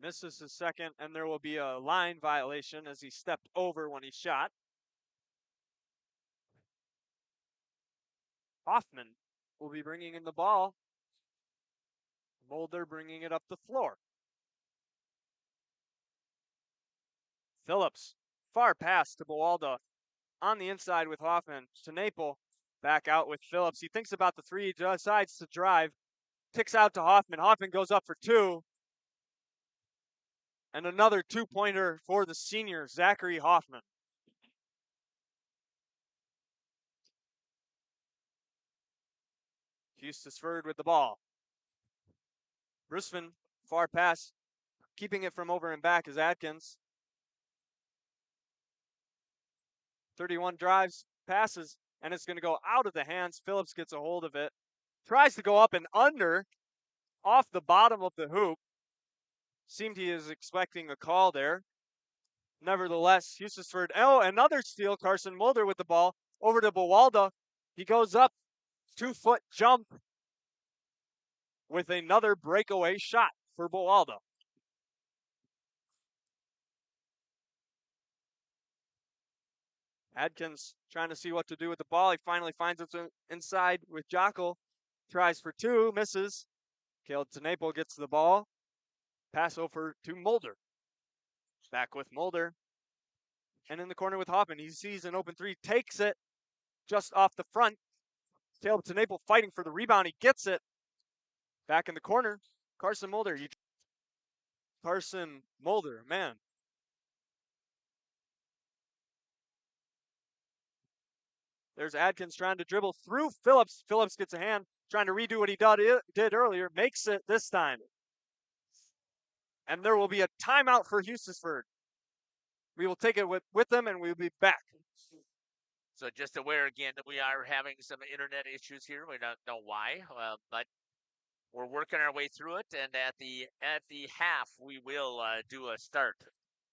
Misses his second, and there will be a line violation as he stepped over when he shot. Hoffman will be bringing in the ball. Mulder bringing it up the floor. Phillips, far pass to Bawalda on the inside with Hoffman. To Naple, back out with Phillips. He thinks about the three, decides to drive. Kicks out to Hoffman. Hoffman goes up for two. And another two-pointer for the senior, Zachary Hoffman. Hustisford with the ball. Brusvin, far pass. Keeping it from over and back is Atkins. 31 drives, passes, and it's going to go out of the hands. Phillips gets a hold of it. Tries to go up and under, off the bottom of the hoop. Seemed he is expecting a call there. Nevertheless, Hustisford, another steal. Carson Mulder with the ball over to Bawalda. He goes up, 2-foot jump with another breakaway shot for Bawalda. Adkins trying to see what to do with the ball. He finally finds it inside with Jockel. Tries for two, misses. Caleb Tenaple gets the ball. Pass over to Mulder. Back with Mulder. And in the corner with Hoffman. He sees an open three, takes it just off the front. Caleb Tenaple fighting for the rebound. He gets it. Back in the corner. Carson Mulder. Carson Mulder, man. There's Adkins trying to dribble through Phillips. Phillips gets a hand, trying to redo what he did earlier. Makes it this time. And there will be a timeout for Hustisford. We will take it with them, and we'll be back. So just aware again that we are having some internet issues here. We don't know why, but we're working our way through it. And at the half, we will do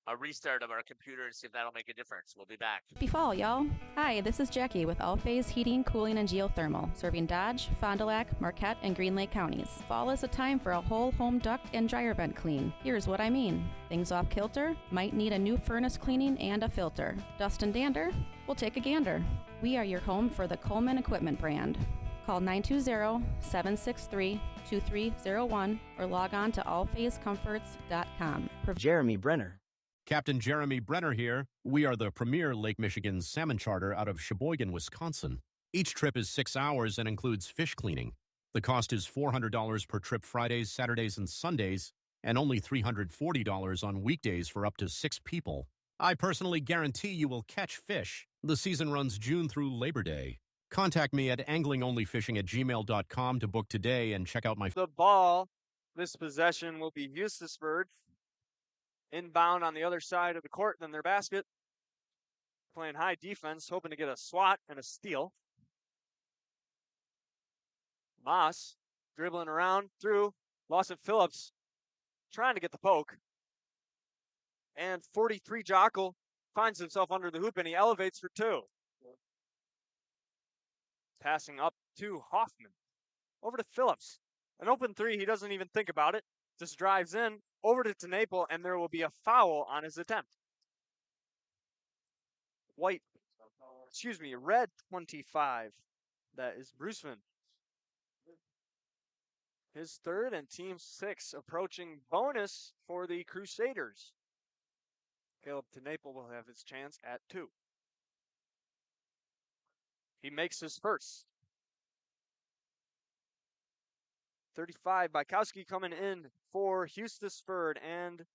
a restart of our computer and see if that'll make a difference. We'll be back. Happy fall, y'all. Hi, this is Jackie with All Phase Heating, Cooling, and Geothermal, serving Dodge, Fond du Lac, Marquette, and Green Lake counties. Fall is a time for a whole home duct and dryer vent clean. Here's what I mean. Things off kilter, might need a new furnace cleaning and a filter. Dust and dander? We'll take a gander. We are your home for the Coleman Equipment brand. Call 920-763-2301 or log on to allphasecomforts.com. Jeremy Brenner. Captain Jeremy Brenner here. We are the premier Lake Michigan salmon charter out of Sheboygan, Wisconsin. Each trip is 6 hours and includes fish cleaning. The cost is $400 per trip Fridays, Saturdays, and Sundays, and only $340 on weekdays for up to 6 people. I personally guarantee you will catch fish. The season runs June through Labor Day. Contact me at anglingonlyfishing@gmail.com to book today and check out my... The ball, this possession will be Hustisford. Inbound on the other side of the court than their basket. Playing high defense, hoping to get a swat and a steal. Moss dribbling around through. Lawson Phillips trying to get the poke. And 43 Jockel finds himself under the hoop and he elevates for two. Passing up to Hoffman. Over to Phillips. An open three, he doesn't even think about it. Just drives in. Over to Tenaple, and there will be a foul on his attempt. Red 25. That is Brusvin. His third and team 6 approaching bonus for the Crusaders. Caleb Tenaple will have his chance at 2. He makes his first. 35, Bykowski coming in for Hustisford, and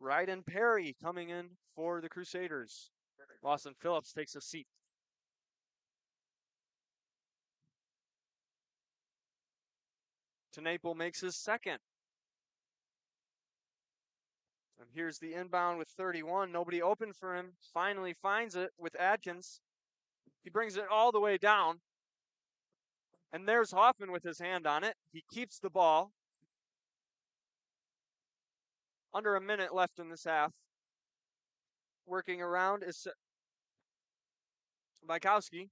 Ryden Perry coming in for the Crusaders. Lawson Phillips takes a seat. Tenaple makes his second. And here's the inbound with 31. Nobody open for him. Finally finds it with Adkins. He brings it all the way down. And there's Hoffman with his hand on it. He keeps the ball. Under a minute left in this half. Working around is Bykowski,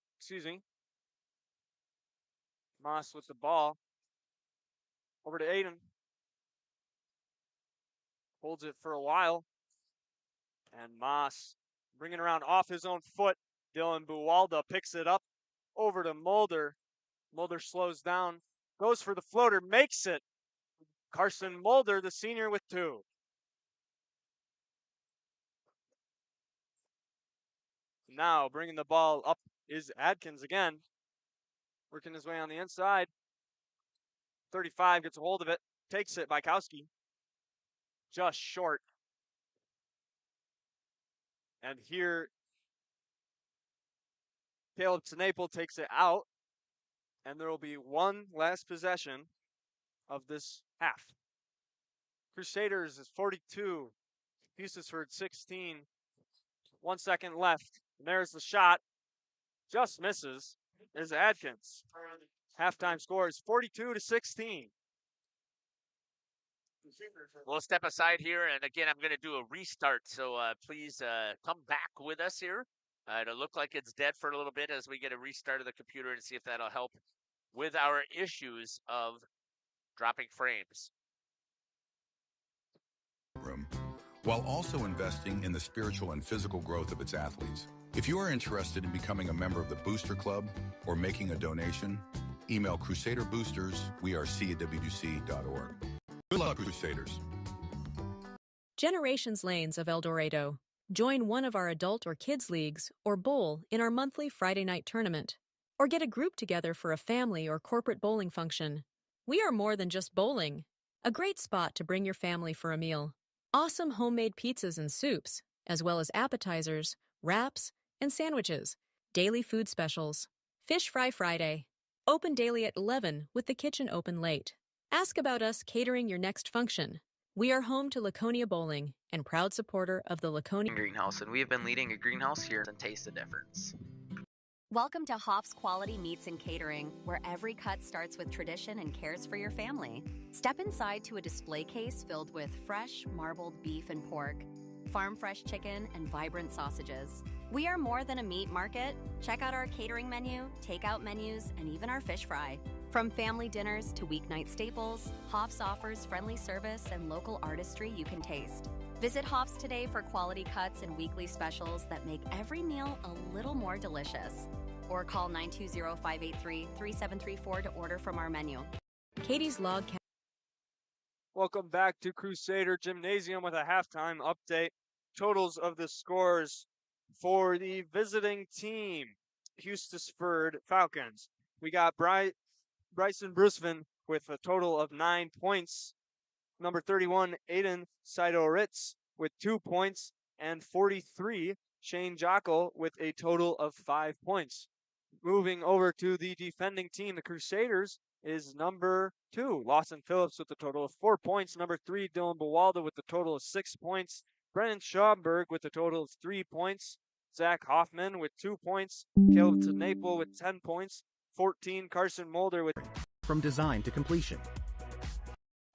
Moss with the ball. Over to Aiden. holds it for a while. And Moss bringing around off his own foot. Dylan Buwalda picks it up over to Mulder. Mulder slows down, goes for the floater, makes it. Carson Mulder, the senior, with 2. Now bringing the ball up is Adkins again, working his way on the inside. 35 gets a hold of it, takes it. Bykowski just short. And here, Caleb Tanaple takes it out, and there will be one last possession of this half. Crusaders is 42, Hustisford 16. 1 second left. And there's the shot. Just misses. Is Adkins. Halftime score is 42-16. We'll step aside here, and again, I'm going to do a restart, so please come back with us here. It'll look like it's dead for a little bit as we get a restart of the computer and see if that'll help with our issues of dropping frames. Room, while also investing in the spiritual and physical growth of its athletes. If you are interested in becoming a member of the Booster Club or making a donation, email Crusader Boosters, CWC.org. Good luck, Crusaders. Generations Lanes of El Dorado. Join one of our adult or kids leagues or bowl in our monthly Friday night tournament. Or get a group together for a family or corporate bowling function. We are more than just bowling. A great spot to bring your family for a meal. Awesome homemade pizzas and soups, as well as appetizers, wraps, and sandwiches. Daily food specials. Fish Fry Friday. Open daily at 11 with the kitchen open late. Ask about us catering your next function. We are home to Laconia Bowling and proud supporter of the Laconia Greenhouse, and we have been leading a greenhouse here and taste the difference. Welcome to Hoff's Quality Meats and Catering, where every cut starts with tradition and cares for your family. Step inside to a display case filled with fresh, marbled beef and pork, farm-fresh chicken, and vibrant sausages. We are more than a meat market. Check out our catering menu, takeout menus, and even our fish fry. From family dinners to weeknight staples, Hoff's offers friendly service and local artistry you can taste. Visit Hoff's today for quality cuts and weekly specials that make every meal a little more delicious. Or call 920-583-3734 to order from our menu. Katie's Log Cabin. Welcome back to Crusader Gymnasium with a halftime update. Totals of the scores for the visiting team, Hustisford Falcons. We got Bryson Brusvin with a total of 9 points. Number 31, Aiden Sido-Ritz with 2 points. And 43, Shane Jockel with a total of 5 points. Moving over to the defending team, the Crusaders, is number 2, Lawson Phillips with a total of 4 points. Number 3, Dylan Buwalda with a total of 6 points. Brennan Schaumburg with a total of 3 points. Zach Hoffman with 2 points. Caleb Tanaple with 10 points. 14, Carson Mulder with... From design to completion.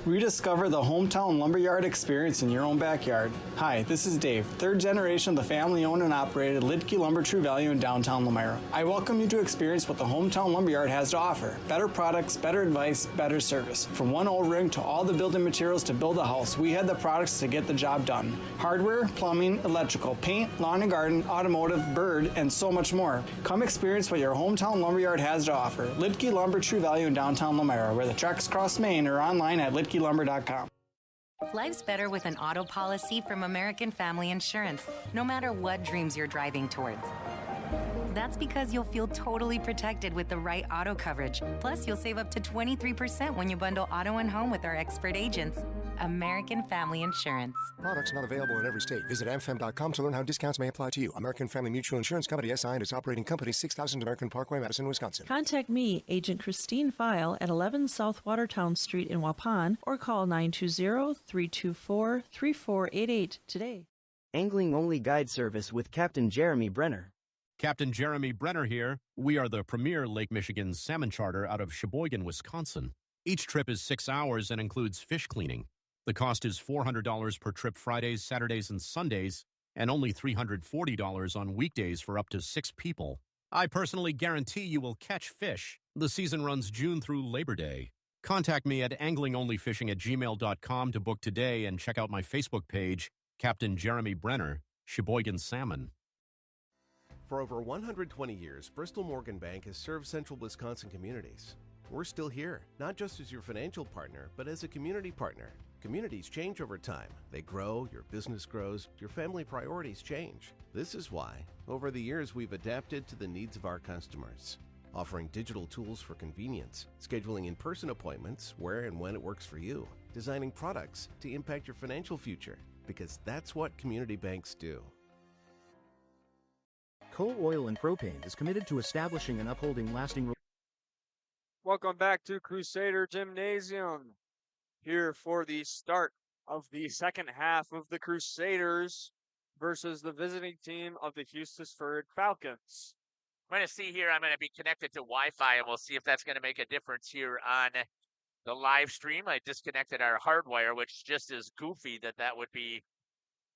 Rediscover the hometown lumberyard experience in your own backyard. Hi, this is Dave, third generation of the family-owned and operated Lidke Lumber True Value in downtown Lamira. I welcome you to experience what the hometown lumberyard has to offer. Better products, better advice, better service. From one O-ring to all the building materials to build a house, we had the products to get the job done. Hardware, plumbing, electrical, paint, lawn and garden, automotive, bird, and so much more. Come experience what your hometown lumberyard has to offer. Lidke Lumber True Value in downtown Lamira, where the tracks cross Main, or online at lidkelumber.com. Life's better with an auto policy from American Family Insurance, no matter what dreams you're driving towards. That's because you'll feel totally protected with the right auto coverage. Plus, you'll save up to 23% when you bundle auto and home with our expert agents. American Family Insurance. Products not available in every state. Visit amfam.com to learn how discounts may apply to you. American Family Mutual Insurance Company, SI, and its operating company, 6000 American Parkway, Madison, Wisconsin. Contact me, Agent Christine File, at 11 South Watertown Street in Waupun, or call 920-324-3488 today. Angling-only guide service with Captain Jeremy Brenner. Captain Jeremy Brenner here. We are the premier Lake Michigan salmon charter out of Sheboygan, Wisconsin. Each trip is 6 hours and includes fish cleaning. The cost is $400 per trip Fridays, Saturdays, and Sundays, and only $340 on weekdays for up to 6 people. I personally guarantee you will catch fish. The season runs June through Labor Day. Contact me at anglingonlyfishing@gmail.com to book today and check out my Facebook page, Captain Jeremy Brenner, Sheboygan Salmon. For over 120 years, Bristol Morgan Bank has served central Wisconsin communities. We're still here, not just as your financial partner, but as a community partner. Communities change over time. They grow, your business grows, your family priorities change. This is why, over the years, we've adapted to the needs of our customers, offering digital tools for convenience, scheduling in-person appointments where and when it works for you, designing products to impact your financial future, because that's what community banks do. Coal Oil and Propane is committed to establishing and upholding lasting. Welcome back to Crusader Gymnasium. Here for the start of the second half of the Crusaders versus the visiting team of the Hustisford Falcons. I'm going to see here, I'm going to be connected to Wi-Fi, and we'll see if that's going to make a difference here on the live stream. I disconnected our hardwire, which just is goofy that would be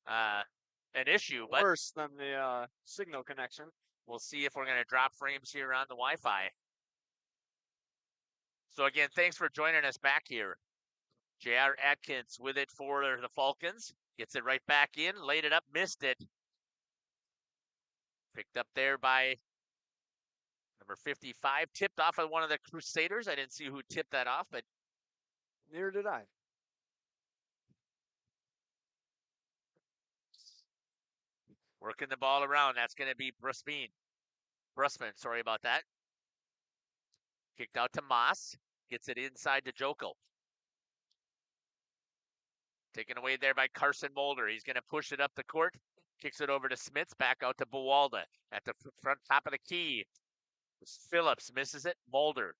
an issue. But worse than the signal connection. We'll see if we're going to drop frames here on the Wi-Fi. So again, thanks for joining us back here. J.R. Atkins with it for the Falcons. Gets it right back in, laid it up, missed it. Picked up there by number 55, tipped off of one of the Crusaders. I didn't see who tipped that off, but neither did I. Working the ball around. That's going to be Brusman, sorry about that. Kicked out to Moss. Gets it inside to Jokel. Taken away there by Carson Mulder. He's going to push it up the court. Kicks it over to Smits. Back out to Buwalda at the front top of the key. Phillips misses it. Mulder.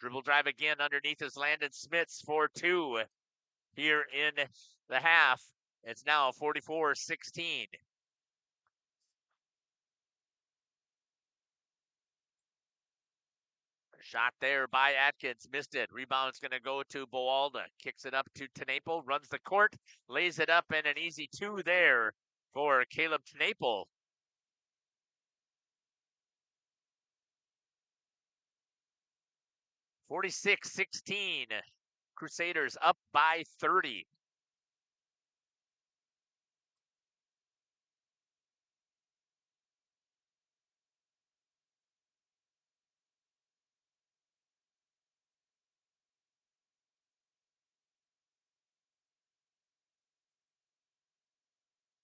Dribble drive again underneath his landed Smits for 2 here in the half. It's now 44-16. Shot there by Atkins, missed it. Rebound's going to go to Buwalda. Kicks it up to Tenaple, runs the court, lays it up, and an easy 2 there for Caleb Tenaple. (46-16). Crusaders up by 30.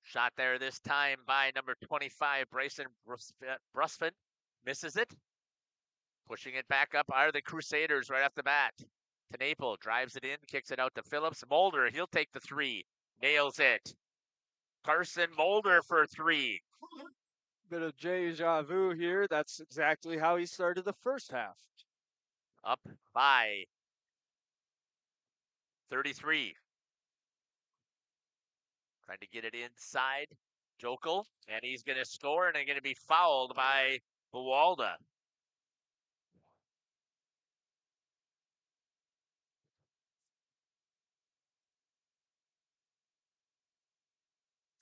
Shot there this time by number 25, Bryson Brusfin. Misses it. Pushing it back up are the Crusaders right off the bat. Tenaple drives it in, kicks it out to Phillips. Mulder, he'll take the 3. Nails it. Carson Mulder for 3. Bit of deja vu here. That's exactly how he started the first half. Up by 33. Trying to get it inside. Jokel, and he's going to score, and they're going to be fouled by Buwalda.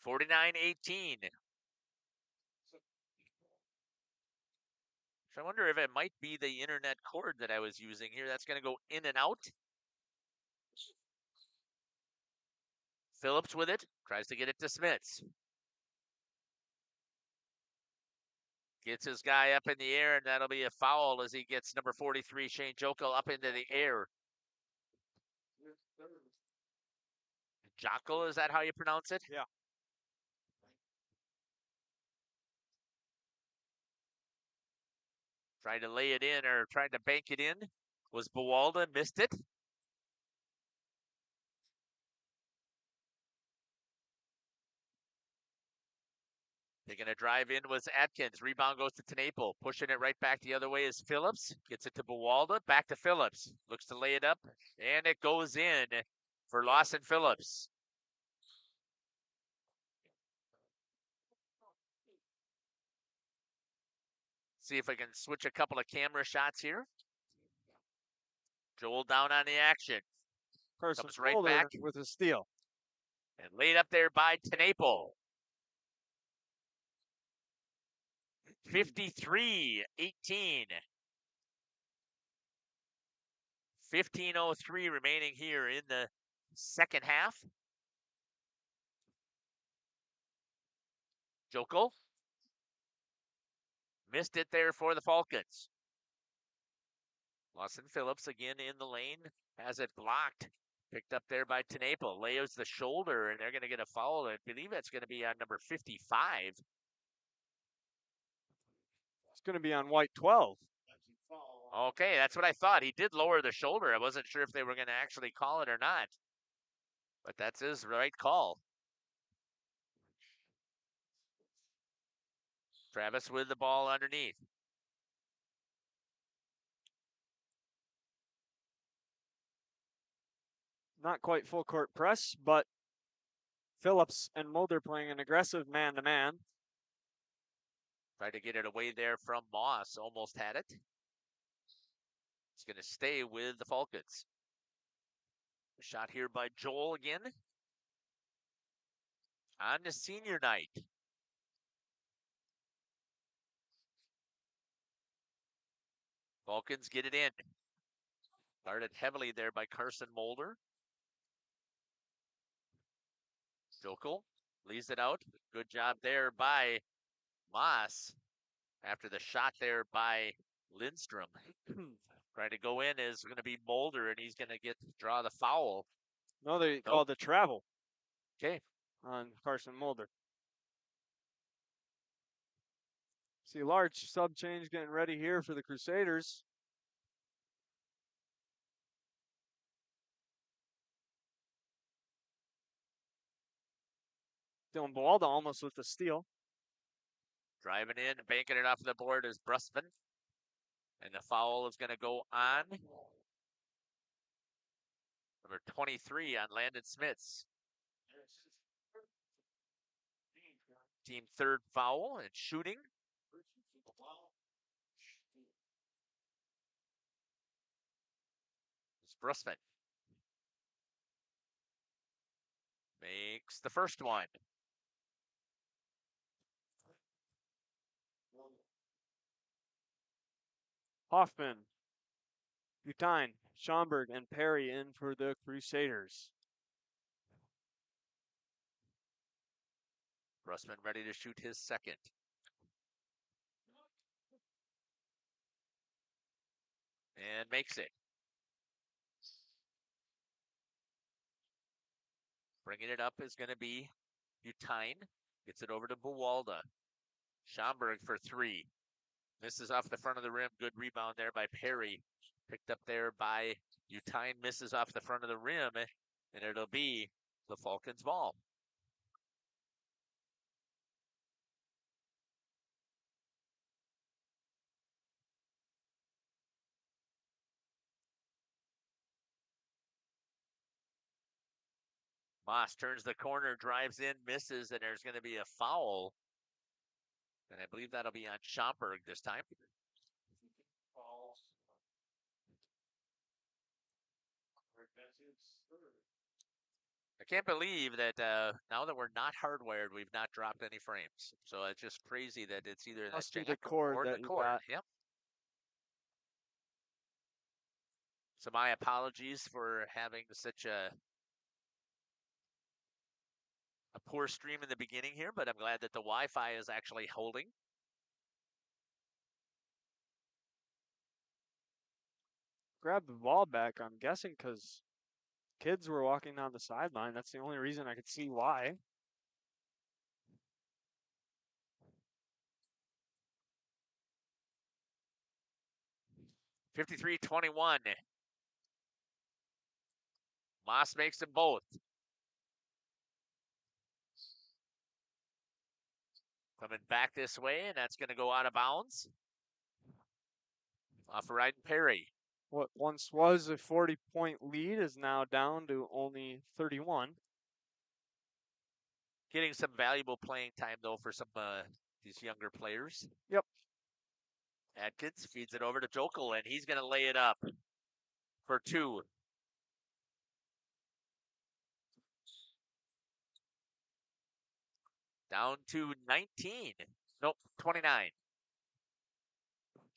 (49-18). So I wonder if it might be the internet cord that I was using here. That's going to go in and out. Phillips with it, tries to get it to Smits. Gets his guy up in the air, and that'll be a foul as he gets number 43, Shane Jokel, up into the air. Jokel, is that how you pronounce it? Yeah. Tried to lay it in, or tried to bank it in, was Buwalda, missed it. They're going to drive in was Atkins. Rebound goes to Tenaple. Pushing it right back the other way is Phillips. Gets it to Buwalda. Back to Phillips. Looks to lay it up. And it goes in for Lawson Phillips. See if I can switch a couple of camera shots here. Joel down on the action. Comes right back with a steal. And laid up there by Tenaple. 53-18. 15:03 remaining here in the second half. Joko missed it there for the Falcons. Lawson Phillips again in the lane, has it blocked. Picked up there by Tenapo. Layos the shoulder, and they're going to get a foul. I believe that's going to be on number 55. It's going to be on white 12. Okay, that's what I thought. He did lower the shoulder. I wasn't sure if they were going to actually call it or not. But that's his right call. Travis with the ball underneath. Not quite full court press, but Phillips and Mulder playing an aggressive man-to-man. Tried to get it away there from Moss. Almost had it. It's going to stay with the Falcons. A shot here by Joel again. On to senior night. Falcons get it in. Guarded heavily there by Carson Mulder. Jokel leaves it out. Good job there by Moss after the shot there by Lindstrom. Trying to go in is going to be Mulder, and he's going to draw the foul. No, they called the travel. Okay. On Carson Mulder. See, large sub change getting ready here for the Crusaders. Dylan Bualda almost with the steal. Driving in, banking it off the board is Brusman. And the foul is going to go on number 23 on Landon Smits. Team third foul and shooting. It's Brusman. Makes the first one. Hoffman, Butine, Schomburg, and Perry in for the Crusaders. Brusman ready to shoot his second. And makes it. Bringing it up is going to be Butine. Gets it over to Buwalda. Schomburg for three. Misses off the front of the rim. Good rebound there by Perry. Picked up there by Butine. Misses off the front of the rim. And it'll be the Falcons' ball. Moss turns the corner, drives in, misses, and there's going to be a foul. And I believe that'll be on Schomburg this time. I can't believe that now that we're not hardwired, we've not dropped any frames. So it's just crazy that it's either Must the be the cord or that the cord. got. Yep. So my apologies for having such a poor stream in the beginning here, but I'm glad that the Wi-Fi is actually holding. Grab the ball back, I'm guessing, because kids were walking down the sideline. That's the only reason I could see why. (53-21). Moss makes them both. Coming back this way, and that's going to go out of bounds. Off of Ryden Perry. What once was a 40-point lead is now down to only 31. Getting some valuable playing time, though, for some these younger players. Yep. Atkins feeds it over to Jokel, and he's going to lay it up for two. Down to 19. Nope, 29.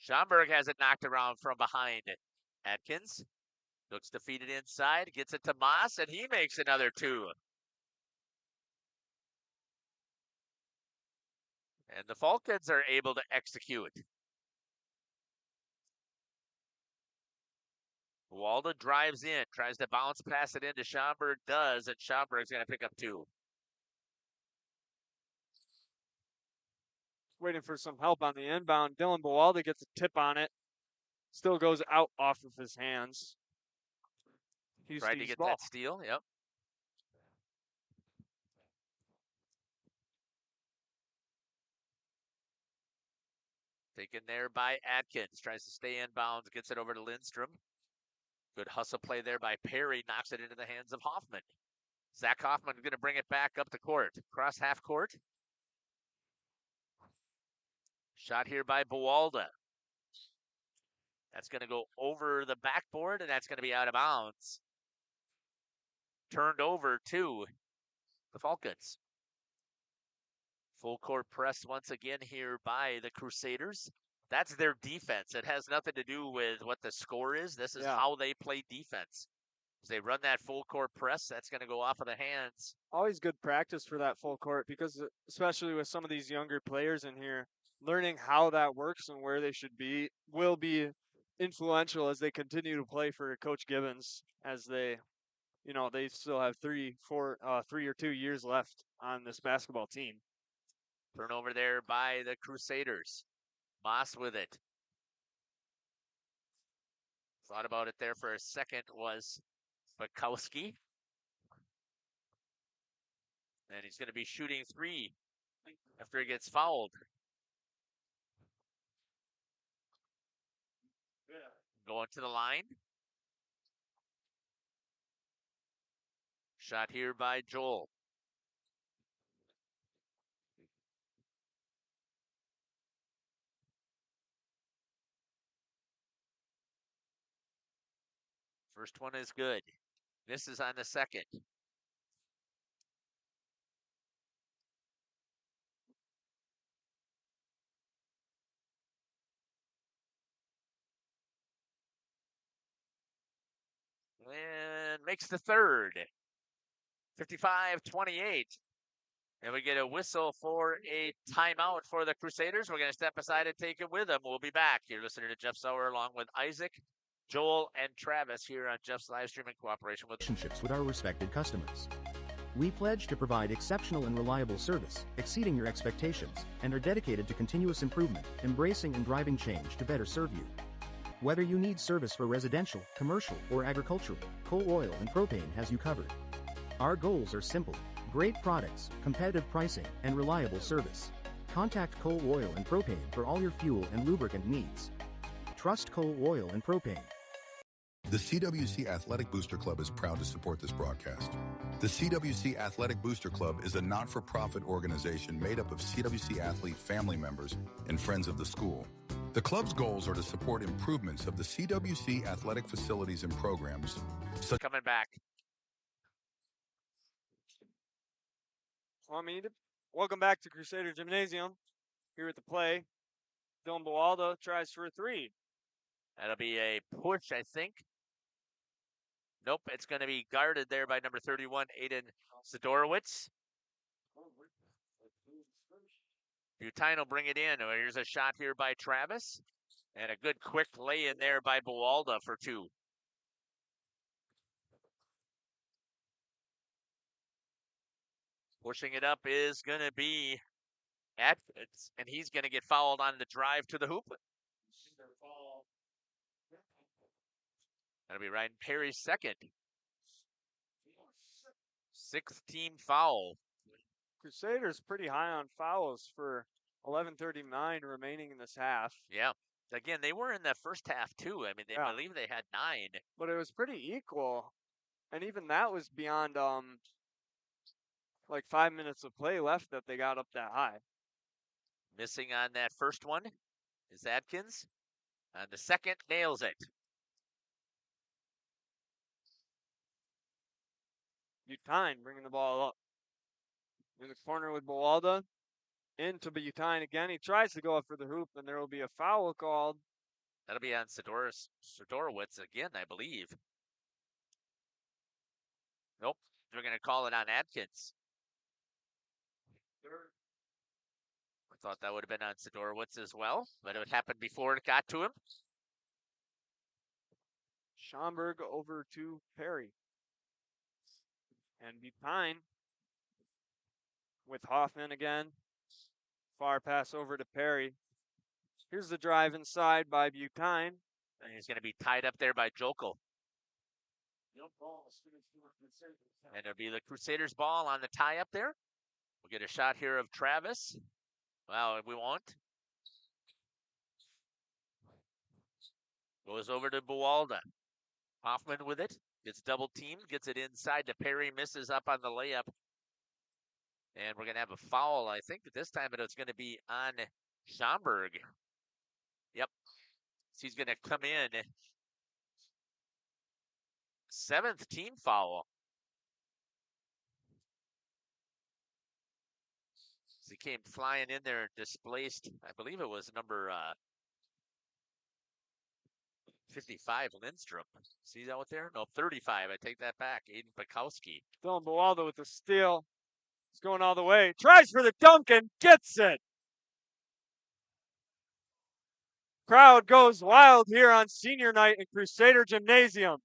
Schomburg has it knocked around from behind. Atkins Looks to feed it inside, gets it to Moss, and he makes another 2. And the Falcons are able to execute. Walda drives in, tries to bounce pass it into Schomburg, does, and Schomburg's going to pick up 2. Waiting for some help on the inbound. Dylan Bawalda gets a tip on it. Still goes out off of his hands. Tried to get that steal, yep. Taken there by Atkins. Tries to stay inbounds, gets it over to Lindstrom. Good hustle play there by Perry. Knocks it into the hands of Hoffman. Zach Hoffman going to bring it back up the court. Cross half court. Shot here by Bawalda. That's going to go over the backboard, and that's going to be out of bounds. Turned over to the Falcons. Full court press once again here by the Crusaders. That's their defense. It has nothing to do with what the score is. This is how they play defense. As they run that full court press, that's going to go off of the hands. Always good practice for that full court because especially with some of these younger players in here, learning how that works and where they should be will be influential as they continue to play for Coach Gibbons as they, they still have 3 or 2 years left on this basketball team. Turnover there by the Crusaders. Moss with it. Thought about it there for a second was Bukowski. And he's going to be shooting 3 after he gets fouled. Going to the line. Shot here by Joel. First one is good. Misses on the second. And makes the third. 55-28. And we get a whistle for a timeout for the Crusaders. We're going to step aside and take it with them. We'll be back. You're listening to Jeff Sauer along with Isaac, Joel, and Travis here on Jeff's live stream in cooperation with relationships with our respected customers. We pledge to provide exceptional and reliable service, exceeding your expectations, and are dedicated to continuous improvement, embracing and driving change to better serve you. Whether you need service for residential, commercial, or agricultural, Coal Oil and Propane has you covered. Our goals are simple: great products, competitive pricing, and reliable service. Contact Coal Oil and Propane for all your fuel and lubricant needs. Trust Coal Oil and Propane. The CWC Athletic Booster Club is proud to support this broadcast. The CWC Athletic Booster Club is a not-for-profit organization made up of CWC athlete family members and friends of the school. The club's goals are to support improvements of the CWC athletic facilities and programs. Coming back. Welcome back to Crusader Gymnasium. Here at the play, Dylan Bawalda tries for a 3. That'll be a push, I think. Nope, it's going to be guarded there by number 31, Aiden Sidorowicz. Butine will bring it in. Here's a shot here by Travis. And a good quick lay in there by Bawalda for 2. Pushing it up is going to be Atkins, and he's going to get fouled on the drive to the hoop. That'll be Ryan Perry's second. 6th team foul. Crusaders pretty high on fouls for 11:39 remaining in this half. Yeah. Again, they were in that first half too. I mean, they believe they had 9. But it was pretty equal. And even that was beyond like 5 minutes of play left that they got up that high. Missing on that first one is Atkins. On the second, nails it. Butine bringing the ball up. In the corner with Bawalda. Into Butine again. He tries to go up for the hoop, and there will be a foul called. That'll be on Sidorowicz again, I believe. Nope. They're going to call it on Atkins. I thought that would have been on Sidorowitz as well, but it happened before it got to him. Schomburg over to Perry. And Butine with Hoffman again. Far pass over to Perry. Here's the drive inside by Butine. And he's going to be tied up there by Jokel. And it'll be the Crusaders ball on the tie up there. We'll get a shot here of Travis. Well, we won't. Goes over to Buwalda. Hoffman with it. Gets double teamed. Gets it inside to Perry. Misses up on the layup. And we're going to have a foul, I think, this time, but it's going to be on Schomburg. Yep. So he's going to come in. 7th team foul. So he came flying in there and displaced, I believe it was number 55, Lindstrom. See that out there? No, 35. I take that back. Aiden Bukowski. Dylan Buwalda with the steal. He's going all the way. Tries for the dunk and gets it. Crowd goes wild here on senior night in Crusader Gymnasium.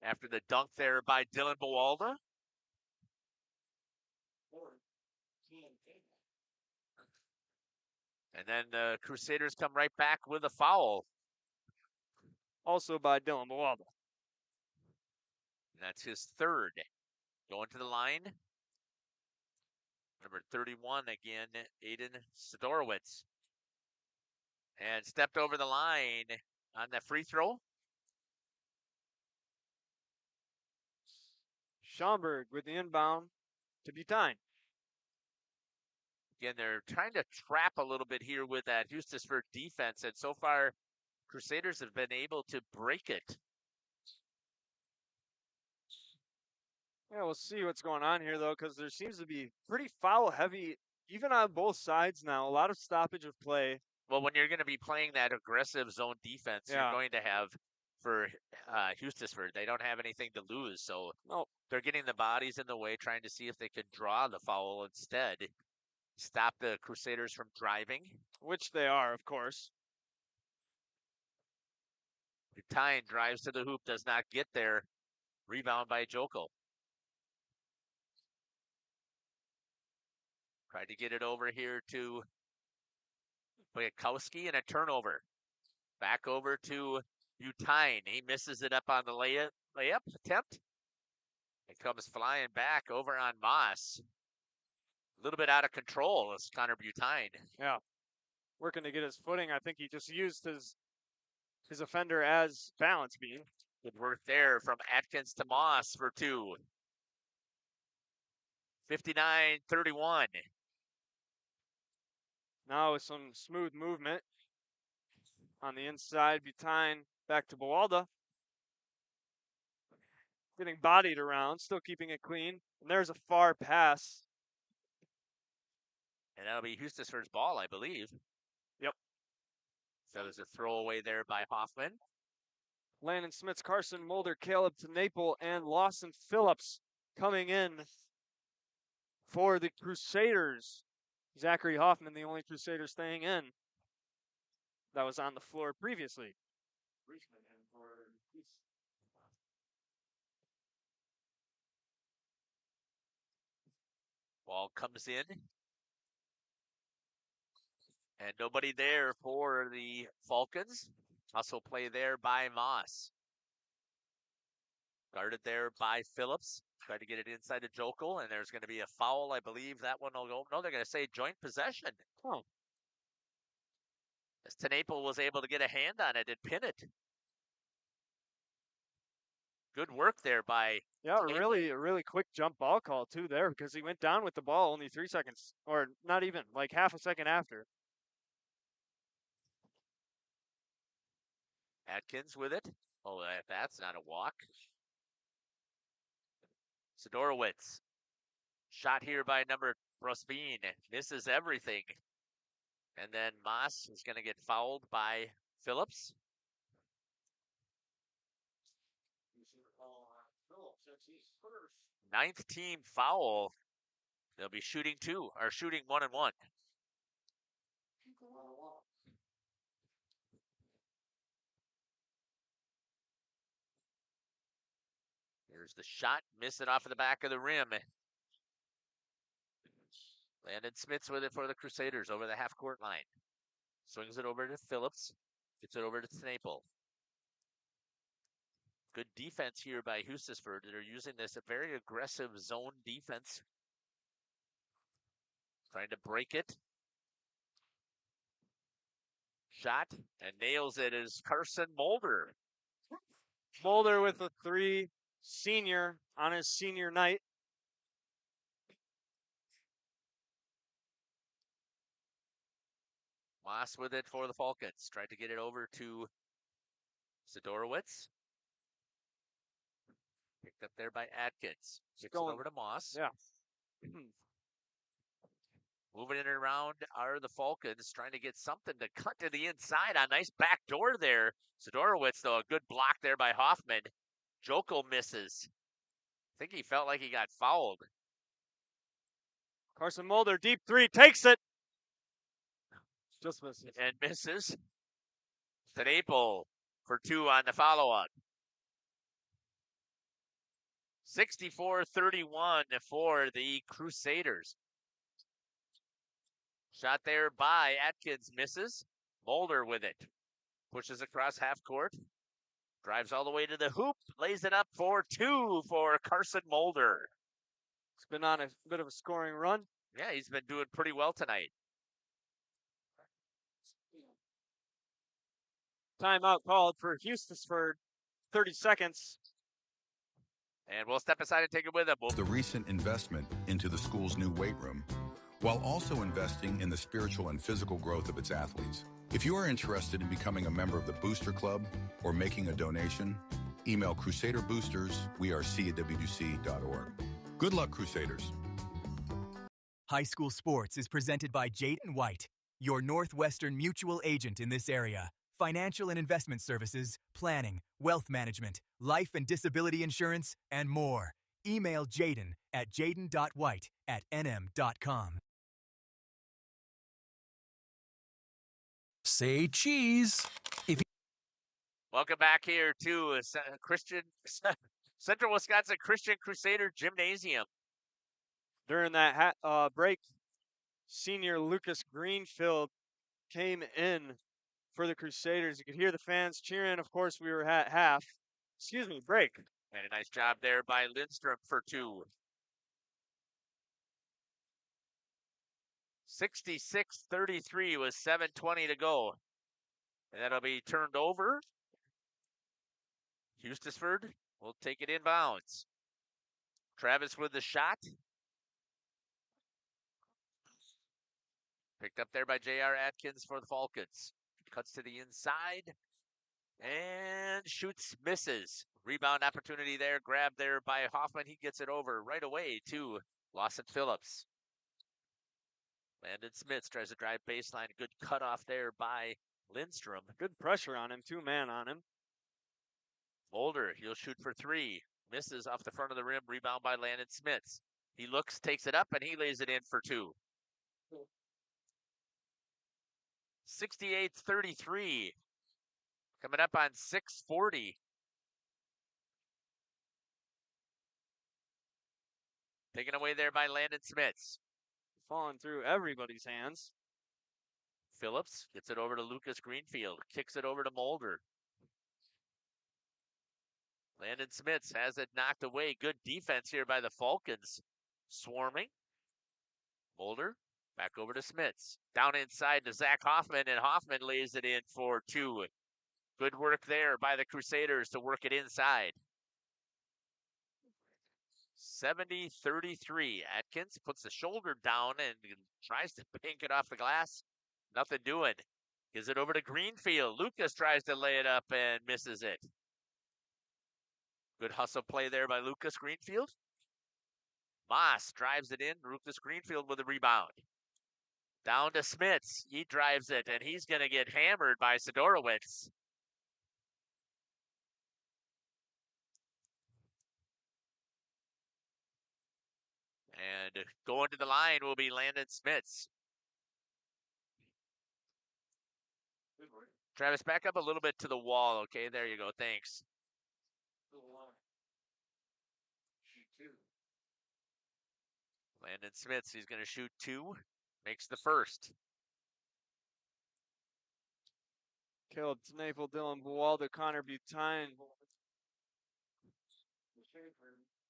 After the dunk there by Dylan Buwalda. And then the Crusaders come right back with a foul. Also by Dylan Buwalda. That's his 3rd. Going to the line. Number 31 again, Aiden Sidorowitz. And stepped over the line on the free throw. Schomburg with the inbound to Butine. Again, they're trying to trap a little bit here with that Hustisford defense, and so far, Crusaders have been able to break it. Yeah, we'll see what's going on here, though, because there seems to be pretty foul-heavy, even on both sides now. A lot of stoppage of play. Well, when you're going to be playing that aggressive zone defense, you're going to have, for Hustisford, they don't have anything to lose, so they're getting the bodies in the way, trying to see if they can draw the foul instead. Stop the Crusaders from driving. Which they are, of course. Butine drives to the hoop, does not get there. Rebound by Jokel. Tried to get it over here to Bukowski and a turnover. Back over to Butine. He misses it up on the layup attempt. It comes flying back over on Moss. A little bit out of control is Connor Butine. Yeah. Working to get his footing. I think he just used his offender as balance beam. Good work there from Atkins to Moss for 2. 59-31. Now with some smooth movement on the inside, Butine back to Buwalda. Getting bodied around, still keeping it clean. And there's a far pass. And that'll be Hustisford's ball, I believe. Yep. So there's a throwaway there by Hoffman. Landon Smits, Carson Mulder, Caleb Tnaple, and Lawson Phillips coming in for the Crusaders. Zachary Hoffman, the only Crusader staying in. That was on the floor previously. Ball comes in. And nobody there for the Falcons. Hustle play there by Moss. Guarded there by Phillips. Tried to get it inside to Jokel, and there's going to be a foul. I believe that one will go. No, they're going to say joint possession. Oh. As Tnaple was able to get a hand on it and pin it. Good work there by Yeah, really quick jump ball call too there, because he went down with the ball only 3 seconds, or not even, like half a second after. Atkins with it. Oh, that's not a walk. Sidorowitz. Shot here by number Brosbean. Misses everything. And then Moss is going to get fouled by Phillips. Ninth team foul. They'll be shooting 1 and 1. Here's the shot, miss it off of the back of the rim. Landon Smits with it for the Crusaders over the half-court line. Swings it over to Phillips, gets it over to Snaple. Good defense here by Hustisford. They're using this a very aggressive zone defense. Trying to break it. Shot and nails it is Carson Mulder. Mulder with a 3, senior on his senior night. Moss with it for the Falcons. Tried to get it over to Sidorowicz. Picked up there by Atkins. Gets it over to Moss. Yeah. Moving it around are the Falcons, trying to get something to cut to the inside. A nice back door there. Sidorowicz, though, a good block there by Hoffman. Jokel misses. I think he felt like he got fouled. Carson Mulder, deep 3, takes it. Just misses. And misses. Snaple for 2 on the follow-up. 64-31 for the Crusaders. Shot there by Atkins, misses. Mulder with it. Pushes across half court. Drives all the way to the hoop. Lays it up for 2 for Carson Mulder. He's been on a bit of a scoring run. Yeah, he's been doing pretty well tonight. Timeout called for Hustisford. 30 seconds. And we'll step aside and take it with him. The recent investment into the school's new weight room, while also investing in the spiritual and physical growth of its athletes. If you are interested in becoming a member of the Booster Club or making a donation, email Crusader Boosters, CWC.org. Good luck, Crusaders. High School Sports is presented by Jaden White, your Northwestern mutual agent in this area. Financial and investment services, planning, wealth management, life and disability insurance, and more. Email Jaden at jaden.white@nm.com. Say cheese. Welcome back here to Central Wisconsin Christian Crusader Gymnasium. During that break, senior Lucas Greenfield came in for the Crusaders. You could hear the fans cheering. Of course, we were at break. And a nice job there by Lindstrom for 2. 66-33 with 7:20 to go. And that'll be turned over. Hustisford will take it inbounds. Travis with the shot. Picked up there by J.R. Atkins for the Falcons. Cuts to the inside. And shoots, misses. Rebound opportunity there. Grabbed there by Hoffman. He gets it over right away to Lawson Phillips. Landon Smits tries to drive baseline. Good cutoff there by Lindstrom. Good pressure on him. 2-man on him. Mulder, he'll shoot for 3. Misses off the front of the rim. Rebound by Landon Smits. He looks, takes it up, and he lays it in for 2. 68-33. Coming up on 6:40. Taken away there by Landon Smits. Falling through everybody's hands. Phillips gets it over to Lucas Greenfield. Kicks it over to Mulder. Landon Smits has it knocked away. Good defense here by the Falcons. Swarming. Mulder back over to Smits. Down inside to Zach Hoffman, and Hoffman lays it in for 2. Good work there by the Crusaders to work it inside. 70-33. Atkins puts the shoulder down and tries to pink it off the glass. Nothing doing. Gives it over to Greenfield. Lucas tries to lay it up and misses it. Good hustle play there by Lucas Greenfield. Moss drives it in. Lucas Greenfield with a rebound. Down to Smits. He drives it, and he's going to get hammered by Sidorowicz. And going to the line will be Landon Smits. Travis, back up a little bit to the wall. Okay, there you go. Thanks. Landon Smits, he's going to shoot 2. Makes the first. Caleb Tnaple, Dylan Buwalda, Connor Butine.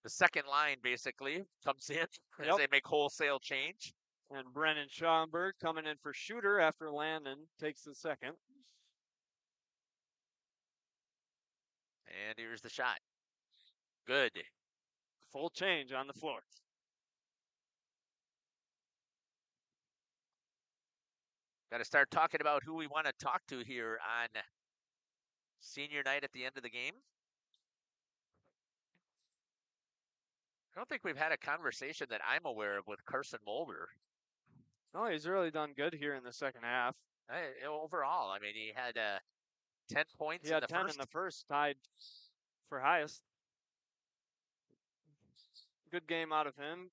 The second line basically comes in as they make wholesale change. And Brennan Schomburg coming in for shooter after Landon takes the second. And here's the shot. Good. Full change on the floor. Got to start talking about who we want to talk to here on senior night at the end of the game. I don't think we've had a conversation that I'm aware of with Carson Mulder. No, he's really done good here in the second half. Overall, I mean, he had 10 points He had in the 10 first. in the first, tied for highest. Good game out of him.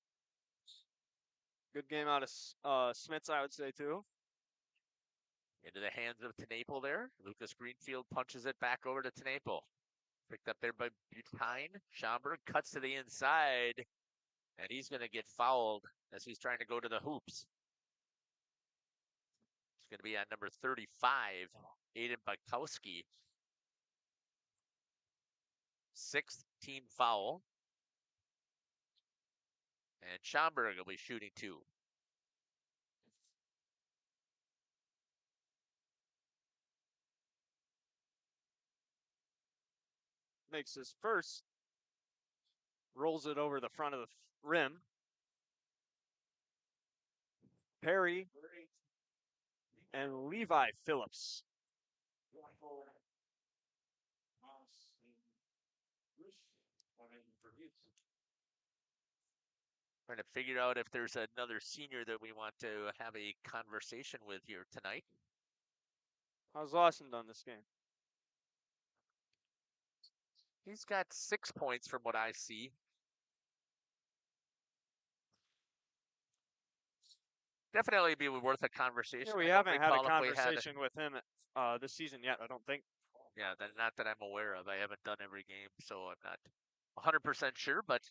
Good game out of Smits, I would say, too. Into the hands of Tnaple there. Lucas Greenfield punches it back over to Tnaple. Picked up there by Butine. Schomburg cuts to the inside, and he's going to get fouled as he's trying to go to the hoops. It's going to be on number 35, Aiden Bukowski. 6th team foul. And Schomburg will be shooting 2. Makes his first. Rolls it over the front of the rim. Perry and Levi Phillips. Trying to figure out if there's another senior that we want to have a conversation with here tonight. How's Lawson done this game? He's got 6 points from what I see. Definitely be worth a conversation. Yeah, we haven't had a conversation with him this season yet, I don't think. Yeah, not that I'm aware of. I haven't done every game, so I'm not 100% sure, but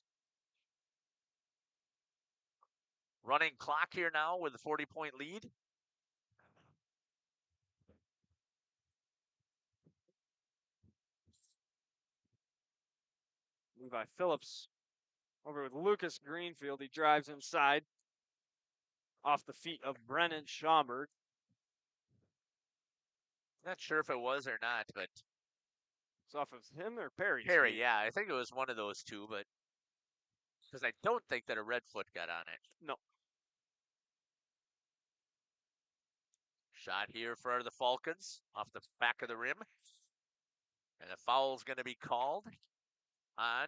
running clock here now with a 40-point lead. Levi Phillips over with Lucas Greenfield. He drives inside off the feet of Brennan Schomburg. Not sure if it was or not, but it's off of him or Perry? Perry, yeah. I think it was one of those two, but because I don't think that a red foot got on it. No. Shot here for the Falcons off the back of the rim. And the foul's going to be called on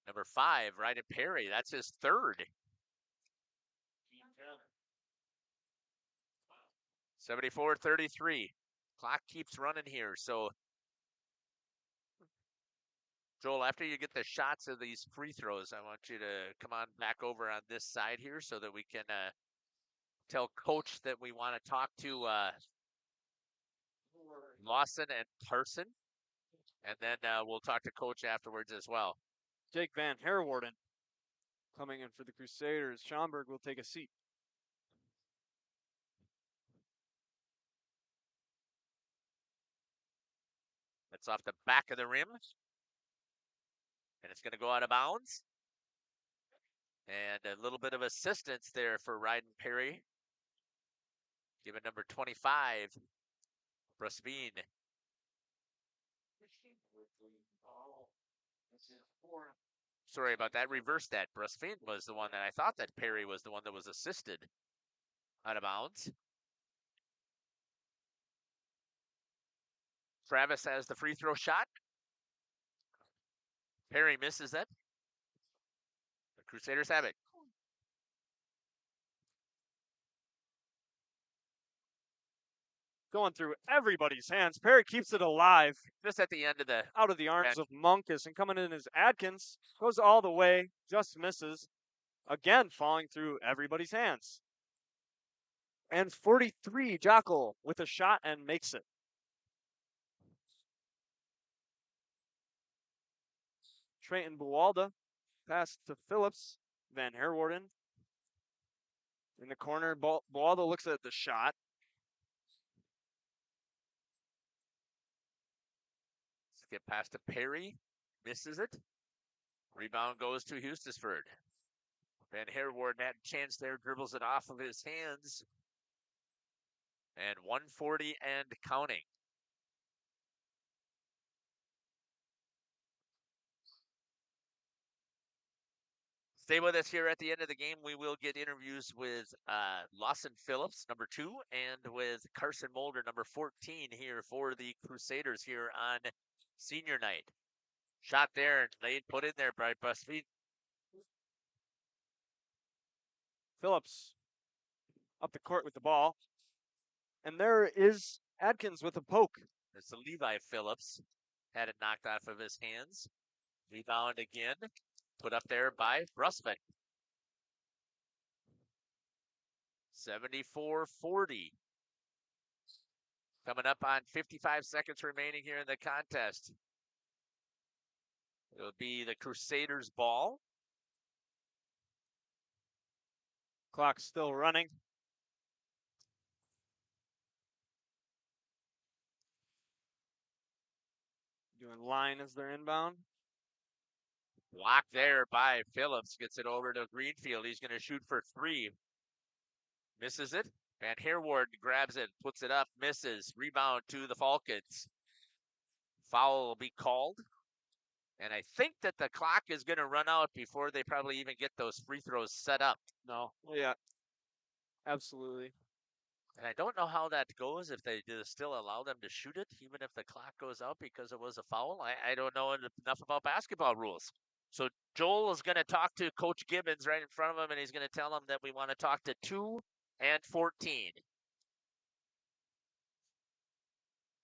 number 5, Ryden Perry. That's his 3rd. 74-33. Clock keeps running here. So, Joel, after you get the shots of these free throws, I want you to come on back over on this side here so that we can tell Coach that we want to talk to Lawson and Carson. And then we'll talk to Coach afterwards as well. Jake Van Herwarden coming in for the Crusaders. Schomburg will take a seat. That's off the back of the rim. And it's going to go out of bounds. And a little bit of assistance there for Ryden Perry. Given number 25, Brusveen. Sorry about that. Reverse that. Brusveen was the one that I thought that Perry was the one that was assisted out of bounds. Travis has the free throw shot. Perry misses it. The Crusaders have it. going through everybody's hands. Perry keeps it alive. Just at the end of the out of the arms of Munkus, and coming in is Adkins. Goes all the way, just misses. Again, falling through everybody's hands. And 43, Jockel with a shot and makes it. Trayton Buwalda, pass to Phillips. Van Herwarden in the corner. Buwalda looks at the shot. Get past to Perry, misses it. Rebound goes to Hustisford. Van Herwarden had a chance there, dribbles it off of his hands. And 140 and counting. Stay with us here at the end of the game. We will get interviews with Lawson Phillips, number 2, and with Carson Mulder, number 14, here for the Crusaders here on senior night. Shot there and laid, put in there by Busfeed. Phillips up the court with the ball. And there is Adkins with a poke. It's the Levi Phillips. Had it knocked off of his hands. Rebound again. Put up there by Brusvik. 74-40. Coming up on 55 seconds remaining here in the contest. It'll be the Crusaders' ball. Clock's still running. Doing line as their inbound. Blocked there by Phillips. Gets it over to Greenfield. He's going to shoot for 3. Misses it. Van Herwarden grabs it, puts it up, misses. Rebound to the Falcons. Foul will be called. And I think that the clock is going to run out before they probably even get those free throws set up. No. Yeah. Absolutely. And I don't know how that goes, if they do still allow them to shoot it, even if the clock goes out because it was a foul. I don't know enough about basketball rules. So Joel is going to talk to Coach Gibbons right in front of him, and he's going to tell him that we want to talk to 2 and 14.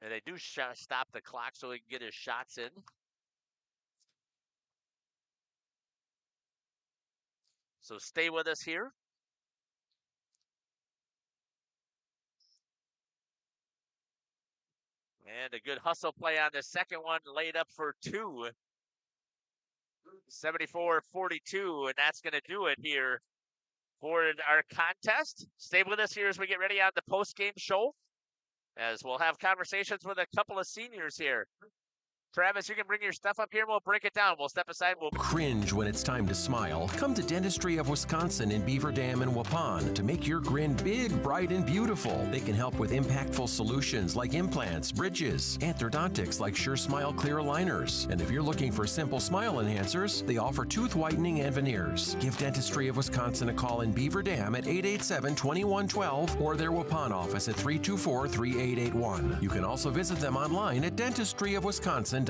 And they do stop the clock so he can get his shots in. So stay with us here. And a good hustle play on the second one, laid up for 2. 74-42, and that's going to do it here for our contest. Stay with us here as we get ready on the post-game show, as we'll have conversations with a couple of seniors here. Travis, you can bring your stuff up here and we'll break it down. We'll step aside. We'll cringe when it's time to smile. Come to Dentistry of Wisconsin in Beaver Dam and Waupun to make your grin big, bright, and beautiful. They can help with impactful solutions like implants, bridges, orthodontics like Sure Smile clear aligners. And if you're looking for simple smile enhancers, they offer tooth whitening and veneers. Give Dentistry of Wisconsin a call in Beaver Dam at 887-2112 or their Waupun office at 324-3881. You can also visit them online at dentistryofwisconsin.com.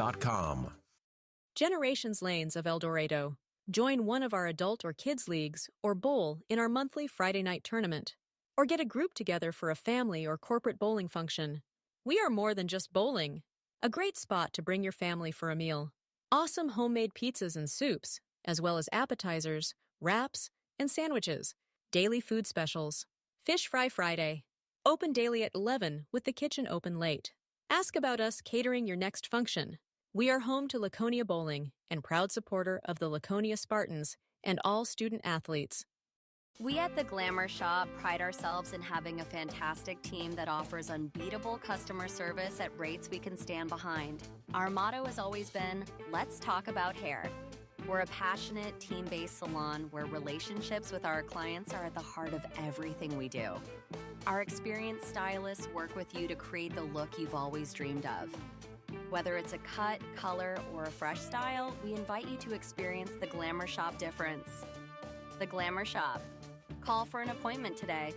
Generations Lanes of El Dorado. Join one of our adult or kids leagues or bowl in our monthly Friday night tournament. Or get a group together for a family or corporate bowling function. We are more than just bowling. A great spot to bring your family for a meal. Awesome homemade pizzas and soups, as well as appetizers, wraps, and sandwiches. Daily food specials. Fish Fry Friday. Open daily at 11 with the kitchen open late. Ask about us catering your next function. We are home to Laconia Bowling and proud supporter of the Laconia Spartans and all student athletes. We at the Glamour Shop pride ourselves in having a fantastic team that offers unbeatable customer service at rates we can stand behind. Our motto has always been, let's talk about hair. We're a passionate, team-based salon where relationships with our clients are at the heart of everything we do. Our experienced stylists work with you to create the look you've always dreamed of. Whether it's a cut, color, or a fresh style, we invite you to experience the Glamour Shop difference. The Glamour Shop. Call for an appointment today.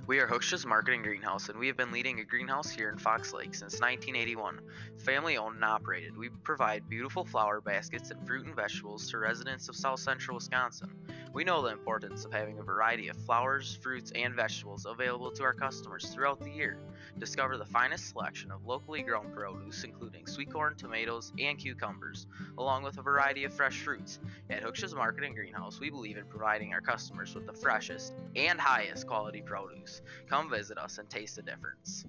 We are Hooksha's Marketing Greenhouse, and we have been leading a greenhouse here in Fox Lake since 1981. Family owned and operated, we provide beautiful flower baskets and fruit and vegetables to residents of South Central Wisconsin. We know the importance of having a variety of flowers, fruits, and vegetables available to our customers throughout the year. Discover the finest selection of locally grown produce, including sweet corn, tomatoes, and cucumbers, along with a variety of fresh fruits. At Hooksha's Market and Greenhouse, we believe in providing our customers with the freshest and highest quality produce. Come visit us and taste the difference.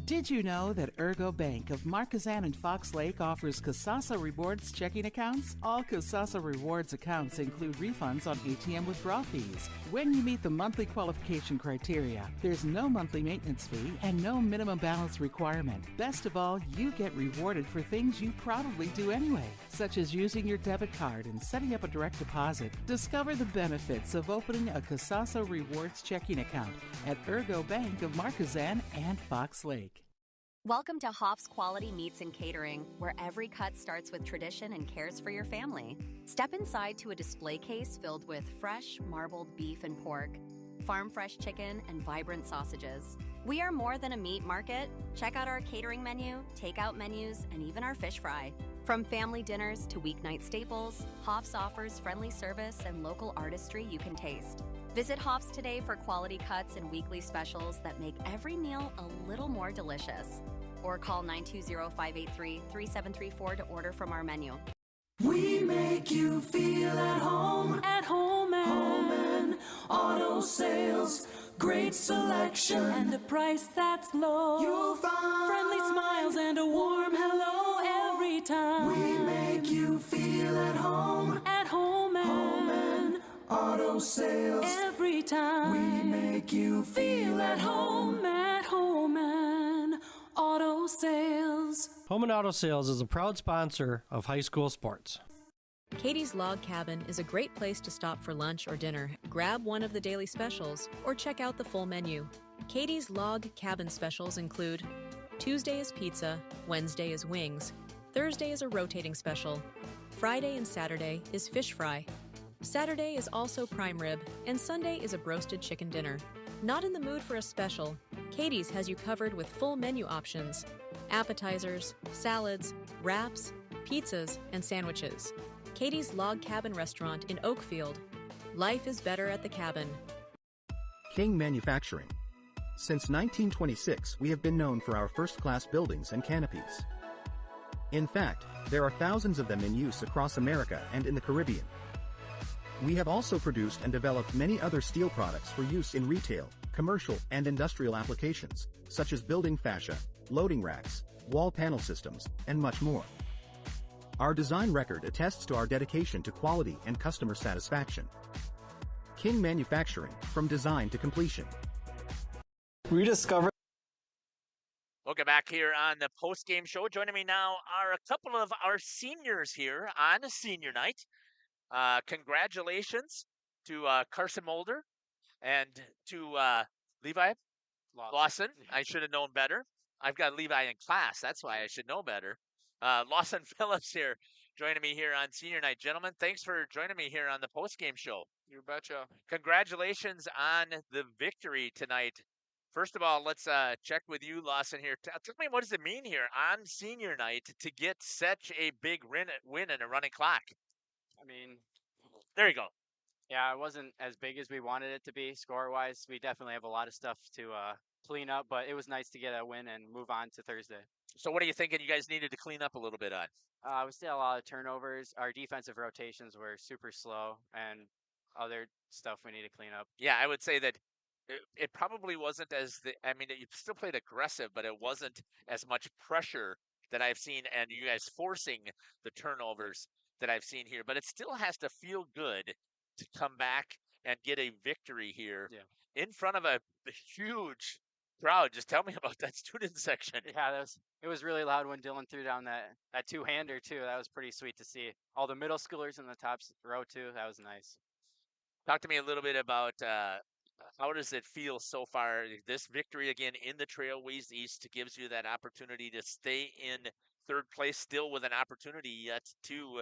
Did you know that Ergo Bank of Marquezan and Fox Lake offers Casasa Rewards checking accounts? All Casasa Rewards accounts include refunds on ATM withdrawal fees when you meet the monthly qualification criteria. There's no monthly maintenance fee and no minimum balance requirement. Best of all, you get rewarded for things you probably do anyway, such as using your debit card and setting up a direct deposit. Discover the benefits of opening a Casasa Rewards checking account at Ergo Bank of Marquezan and Fox Lake. Welcome to Hoff's Quality Meats and Catering, where every cut starts with tradition and cares for your family. Step inside to a display case filled with fresh, marbled beef and pork, farm-fresh chicken, and vibrant sausages. We are more than a meat market. Check out our catering menu, takeout menus, and even our fish fry. From family dinners to weeknight staples, Hoff's offers friendly service and local artistry you can taste. Visit Hoff's today for quality cuts and weekly specials that make every meal a little more delicious. Or call 920-583-3734 to order from our menu. We make you feel at home and auto sales. Great selection and a price that's low. You'll find friendly smiles and a warm hello every time. We make you feel at home and auto sales. Every time we make you feel at home and auto sales. Home and Auto Sales is a proud sponsor of high school sports. Katie's Log Cabin is a great place to stop for lunch or dinner, grab one of the daily specials, or check out the full menu. Katie's Log Cabin specials include Tuesday is pizza, Wednesday is wings, Thursday is a rotating special, Friday and Saturday is fish fry, Saturday is also prime rib, and Sunday is a broasted chicken dinner. Not in the mood for a special? Katie's has you covered with full menu options, appetizers, salads, wraps, pizzas, and sandwiches. Katie's Log Cabin Restaurant in Oakfield. Life is better at the cabin. King Manufacturing. Since 1926, we have been known for our first-class buildings and canopies. In fact, there are thousands of them in use across America and in the Caribbean. We have also produced and developed many other steel products for use in retail, commercial, and industrial applications, such as building fascia, loading racks, wall panel systems, and much more. Our design record attests to our dedication to quality and customer satisfaction. King Manufacturing, from design to completion. Rediscover. Welcome back here on the post-game show. Joining me now are a couple of our seniors here on a senior night. Congratulations to Carson Mulder and to Levi Lawson. I should have known better. I've got Levi in class. That's why I should know better. Lawson Phillips here joining me here on senior night. Gentlemen, thanks for joining me here on the post-game show. You betcha. Congratulations on the victory tonight. First of all, let's check with you, Lawson, here. Tell me, what does it mean here on senior night to get such a big win in a running clock? I mean, there you go. Yeah, it wasn't as big as we wanted it to be score-wise. We definitely have a lot of stuff to clean up, but it was nice to get a win and move on to Thursday. So what are you thinking you guys needed to clean up a little bit on? We still had a lot of turnovers. Our defensive rotations were super slow, and other stuff we need to clean up. Yeah, I would say that it probably wasn't you still played aggressive, but it wasn't as much pressure that I've seen and you guys forcing the turnovers that I've seen here. But it still has to feel good to come back and get a victory here in front of a huge crowd. Just tell me about that student section. Yeah, it was really loud when Dylan threw down that two-hander too. That was pretty sweet to see. All the middle schoolers in the top row too. That was nice. Talk to me a little bit about how does it feel so far? This victory again in the Trailways East gives you that opportunity to stay in third place, still with an opportunity yet to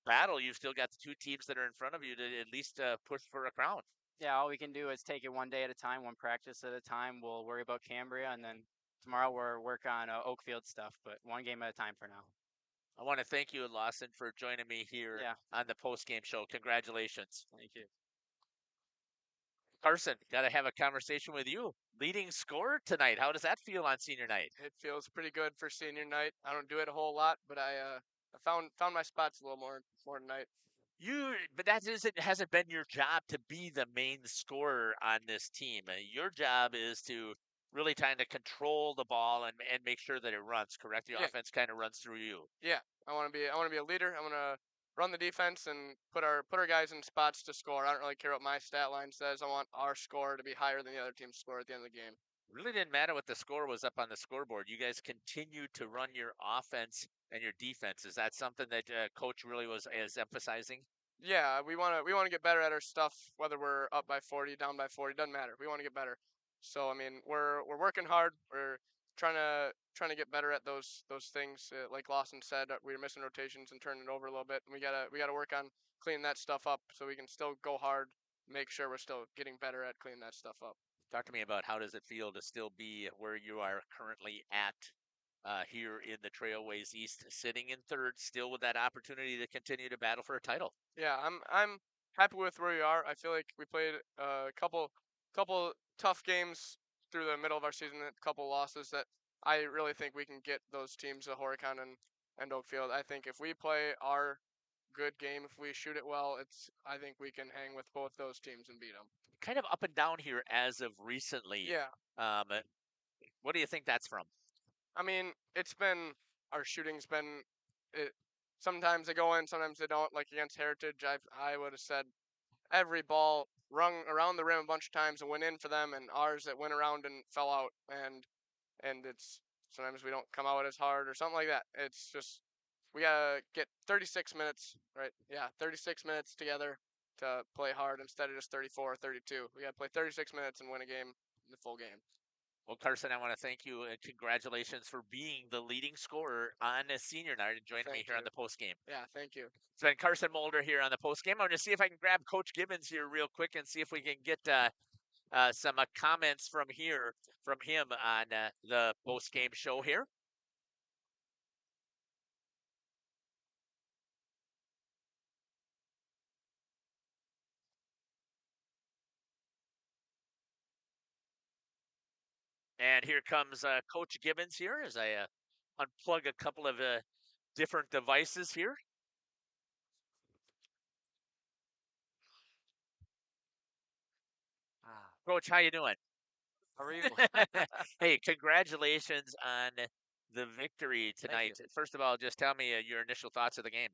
battle. You've still got the two teams that are in front of you to at least push for a crown. Yeah, all we can do is take it one day at a time, one practice at a time. We'll worry about Cambria, and then tomorrow we'll work on Oakfield stuff, but one game at a time for now. I want to thank you, Lawson, for joining me here on the post-game show. Congratulations. Thank you. Carson, got to have a conversation with you. Leading scorer tonight. How does that feel on senior night? It feels pretty good for senior night. I don't do it a whole lot, but I found my spots a little more tonight. But that hasn't been your job to be the main scorer on this team. Your job is to really trying to control the ball and make sure that it runs. Correct? The offense kind of runs through you. Yeah, I want to be a leader. I want to run the defense and put our guys in spots to score. I don't really care what my stat line says. I want our score to be higher than the other team's score at the end of the game. Really didn't matter what the score was up on the scoreboard. You guys continued to run your offense and your defense. Is that something that coach really is emphasizing? Yeah, we want to get better at our stuff, whether we're up by 40, down by 40, doesn't matter. We want to get better. So I mean, we're working hard. We're trying to get better at those things. Like Lawson said, we were missing rotations and turning it over a little bit. And we gotta work on cleaning that stuff up so we can still go hard. Make sure we're still getting better at cleaning that stuff up. Talk to me about how does it feel to still be where you are currently at here in the Trailways East, sitting in third, still with that opportunity to continue to battle for a title. Yeah, I'm happy with where we are. I feel like we played a couple tough games through the middle of our season, a couple losses that I really think we can get those teams, Horicon and Oakfield. I think if we play our good game, if we shoot it well, I think we can hang with both those teams and beat them. Kind of up and down here as of recently. Yeah. What do you think that's from? I mean, our shooting's been, sometimes they go in, sometimes they don't. Like against Heritage, I would have said every ball rung around the rim a bunch of times and went in for them, and ours that went around and fell out. And it's sometimes we don't come out as hard or something like that. It's just we gotta get 36 minutes, right? Yeah, 36 minutes together to play hard instead of just 34 or 32. We gotta play 36 minutes and win a game, the full game. Well, Carson, I want to thank you and congratulations for being the leading scorer on a senior night and joining me here on the post game. Yeah, thank you. It's been Carson Mulder here on the post game. I'm going to see if I can grab Coach Gibbons here real quick and see if we can get some comments from him on the post game show here. And here comes Coach Gibbons here as I unplug a couple of different devices here. Coach, how you doing? How are you? Hey, congratulations on the victory tonight. First of all, just tell me your initial thoughts of the game.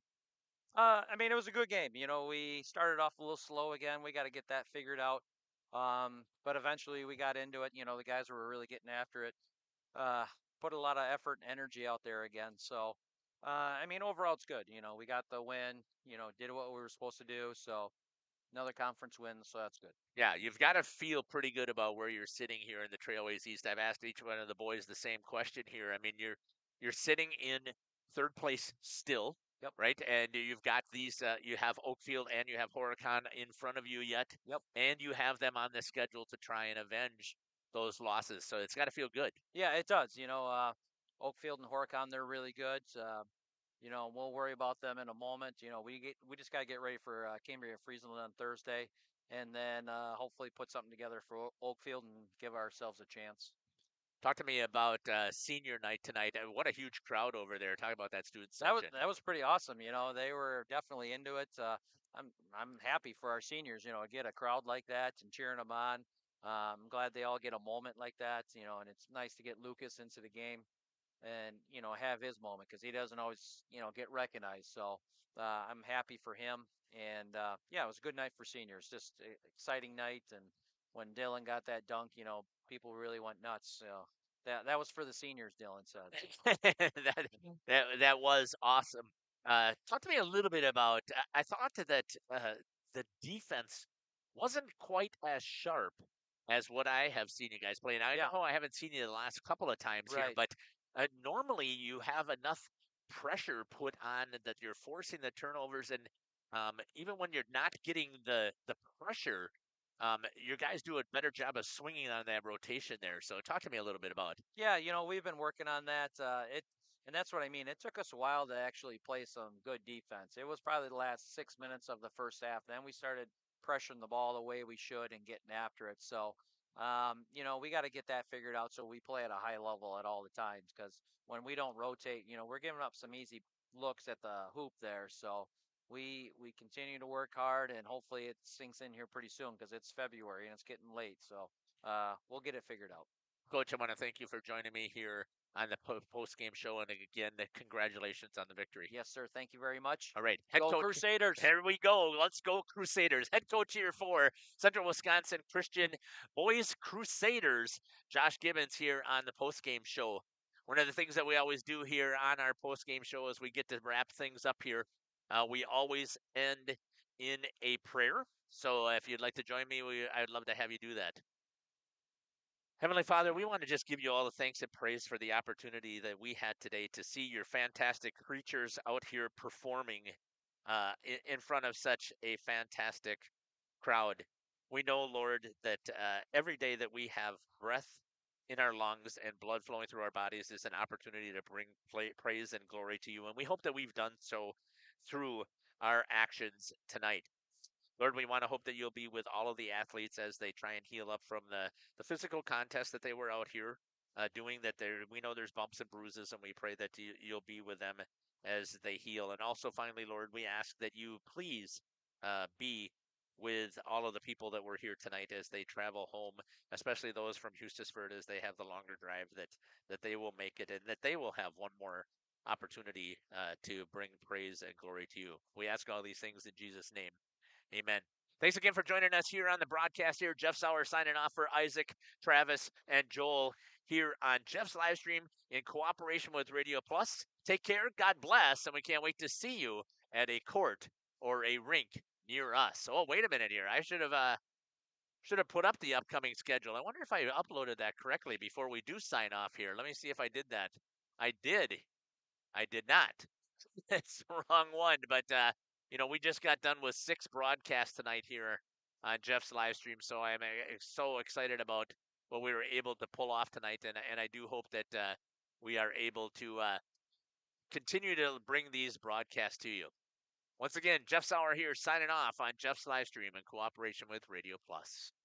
I mean, it was a good game. You know, we started off a little slow again. We got to get that figured out. But eventually we got into it. You know, the guys were really getting after it. Put a lot of effort and energy out there again. So, I mean, overall it's good. You know, we got the win. You know, did what we were supposed to do. So, another conference win. So that's good. Yeah, you've got to feel pretty good about where you're sitting here in the Trailways East. I've asked each one of the boys the same question here. I mean, you're sitting in third place still. Yep. Right. And you've got these, you have Oakfield and you have Horicon in front of you yet. Yep. And you have them on the schedule to try and avenge those losses. So it's got to feel good. Yeah, it does. You know, Oakfield and Horicon, they're really good. You know, we'll worry about them in a moment. You know, we just got to get ready for Cambria Friesland on Thursday, and then hopefully put something together for Oakfield and give ourselves a chance. Talk to me about senior night tonight. What a huge crowd over there. Talk about that student section. That was pretty awesome. You know, they were definitely into it. I'm happy for our seniors. You know, get a crowd like that and cheering them on. I'm glad they all get a moment like that. You know, and it's nice to get Lucas into the game and, you know, have his moment because he doesn't always, you know, get recognized. So I'm happy for him. And yeah, it was a good night for seniors. Just an exciting night. And when Dylan got that dunk, you know, people really went nuts. So that was for the seniors, Dylan said. that was awesome. Talk to me a little bit about. I thought that the defense wasn't quite as sharp as what I have seen you guys play. And I know I haven't seen you the last couple of times here, but normally you have enough pressure put on that you're forcing the turnovers, and even when you're not getting the pressure, your guys do a better job of swinging on that rotation there. So talk to me a little bit about it. Yeah, you know, we've been working on that. And that's what I mean. It took us a while to actually play some good defense. It was probably the last 6 minutes of the first half. Then we started pressuring the ball the way we should and getting after it. So, we got to get that figured out so we play at a high level at all the times. Because when we don't rotate, we're giving up some easy looks at the hoop there. So we continue to work hard and hopefully it sinks in here pretty soon because it's February and it's getting late. So we'll get it figured out. Coach, I want to thank you for joining me here on the post-game show, and again, congratulations on the victory. Yes, sir. Thank you very much. All right, head Go coach. Crusaders. Here we go. Let's go Crusaders. Head coach here for Central Wisconsin Christian Boys Crusaders, Josh Gibbons here on the post-game show. One of the things that we always do here on our post-game show is we get to wrap things up here. We always end in a prayer. So if you'd like to join me, I'd love to have you do that. Heavenly Father, we want to just give you all the thanks and praise for the opportunity that we had today to see your fantastic creatures out here performing in front of such a fantastic crowd. We know, Lord, that every day that we have breath in our lungs and blood flowing through our bodies is an opportunity to bring praise and glory to you. And we hope that we've done so through our actions tonight. Lord, we want to hope that you'll be with all of the athletes as they try and heal up from the physical contest that they were out here doing. That we know there's bumps and bruises, and we pray that you'll be with them as they heal. And also, finally, Lord, we ask that you please be with all of the people that were here tonight as they travel home, especially those from Hustisford as they have the longer drive, that they will make it and that they will have one more opportunity to bring praise and glory to you. We ask all these things in Jesus' name. Amen. Thanks again for joining us here on the broadcast here. Jeff Sauer signing off for Isaac, Travis, and Joel here on Jeff's live stream in cooperation with Radio Plus. Take care, God bless, and we can't wait to see you at a court or a rink near us. Oh, wait a minute here. I should have put up the upcoming schedule. I wonder if I uploaded that correctly before we do sign off here. Let me see if I did that. I did. I did not. It's the wrong one, but we just got done with 6 broadcasts tonight here on Jeff's live stream, so I'm so excited about what we were able to pull off tonight, and I do hope that we are able to continue to bring these broadcasts to you. Once again, Jeff Sauer here signing off on Jeff's live stream in cooperation with Radio Plus.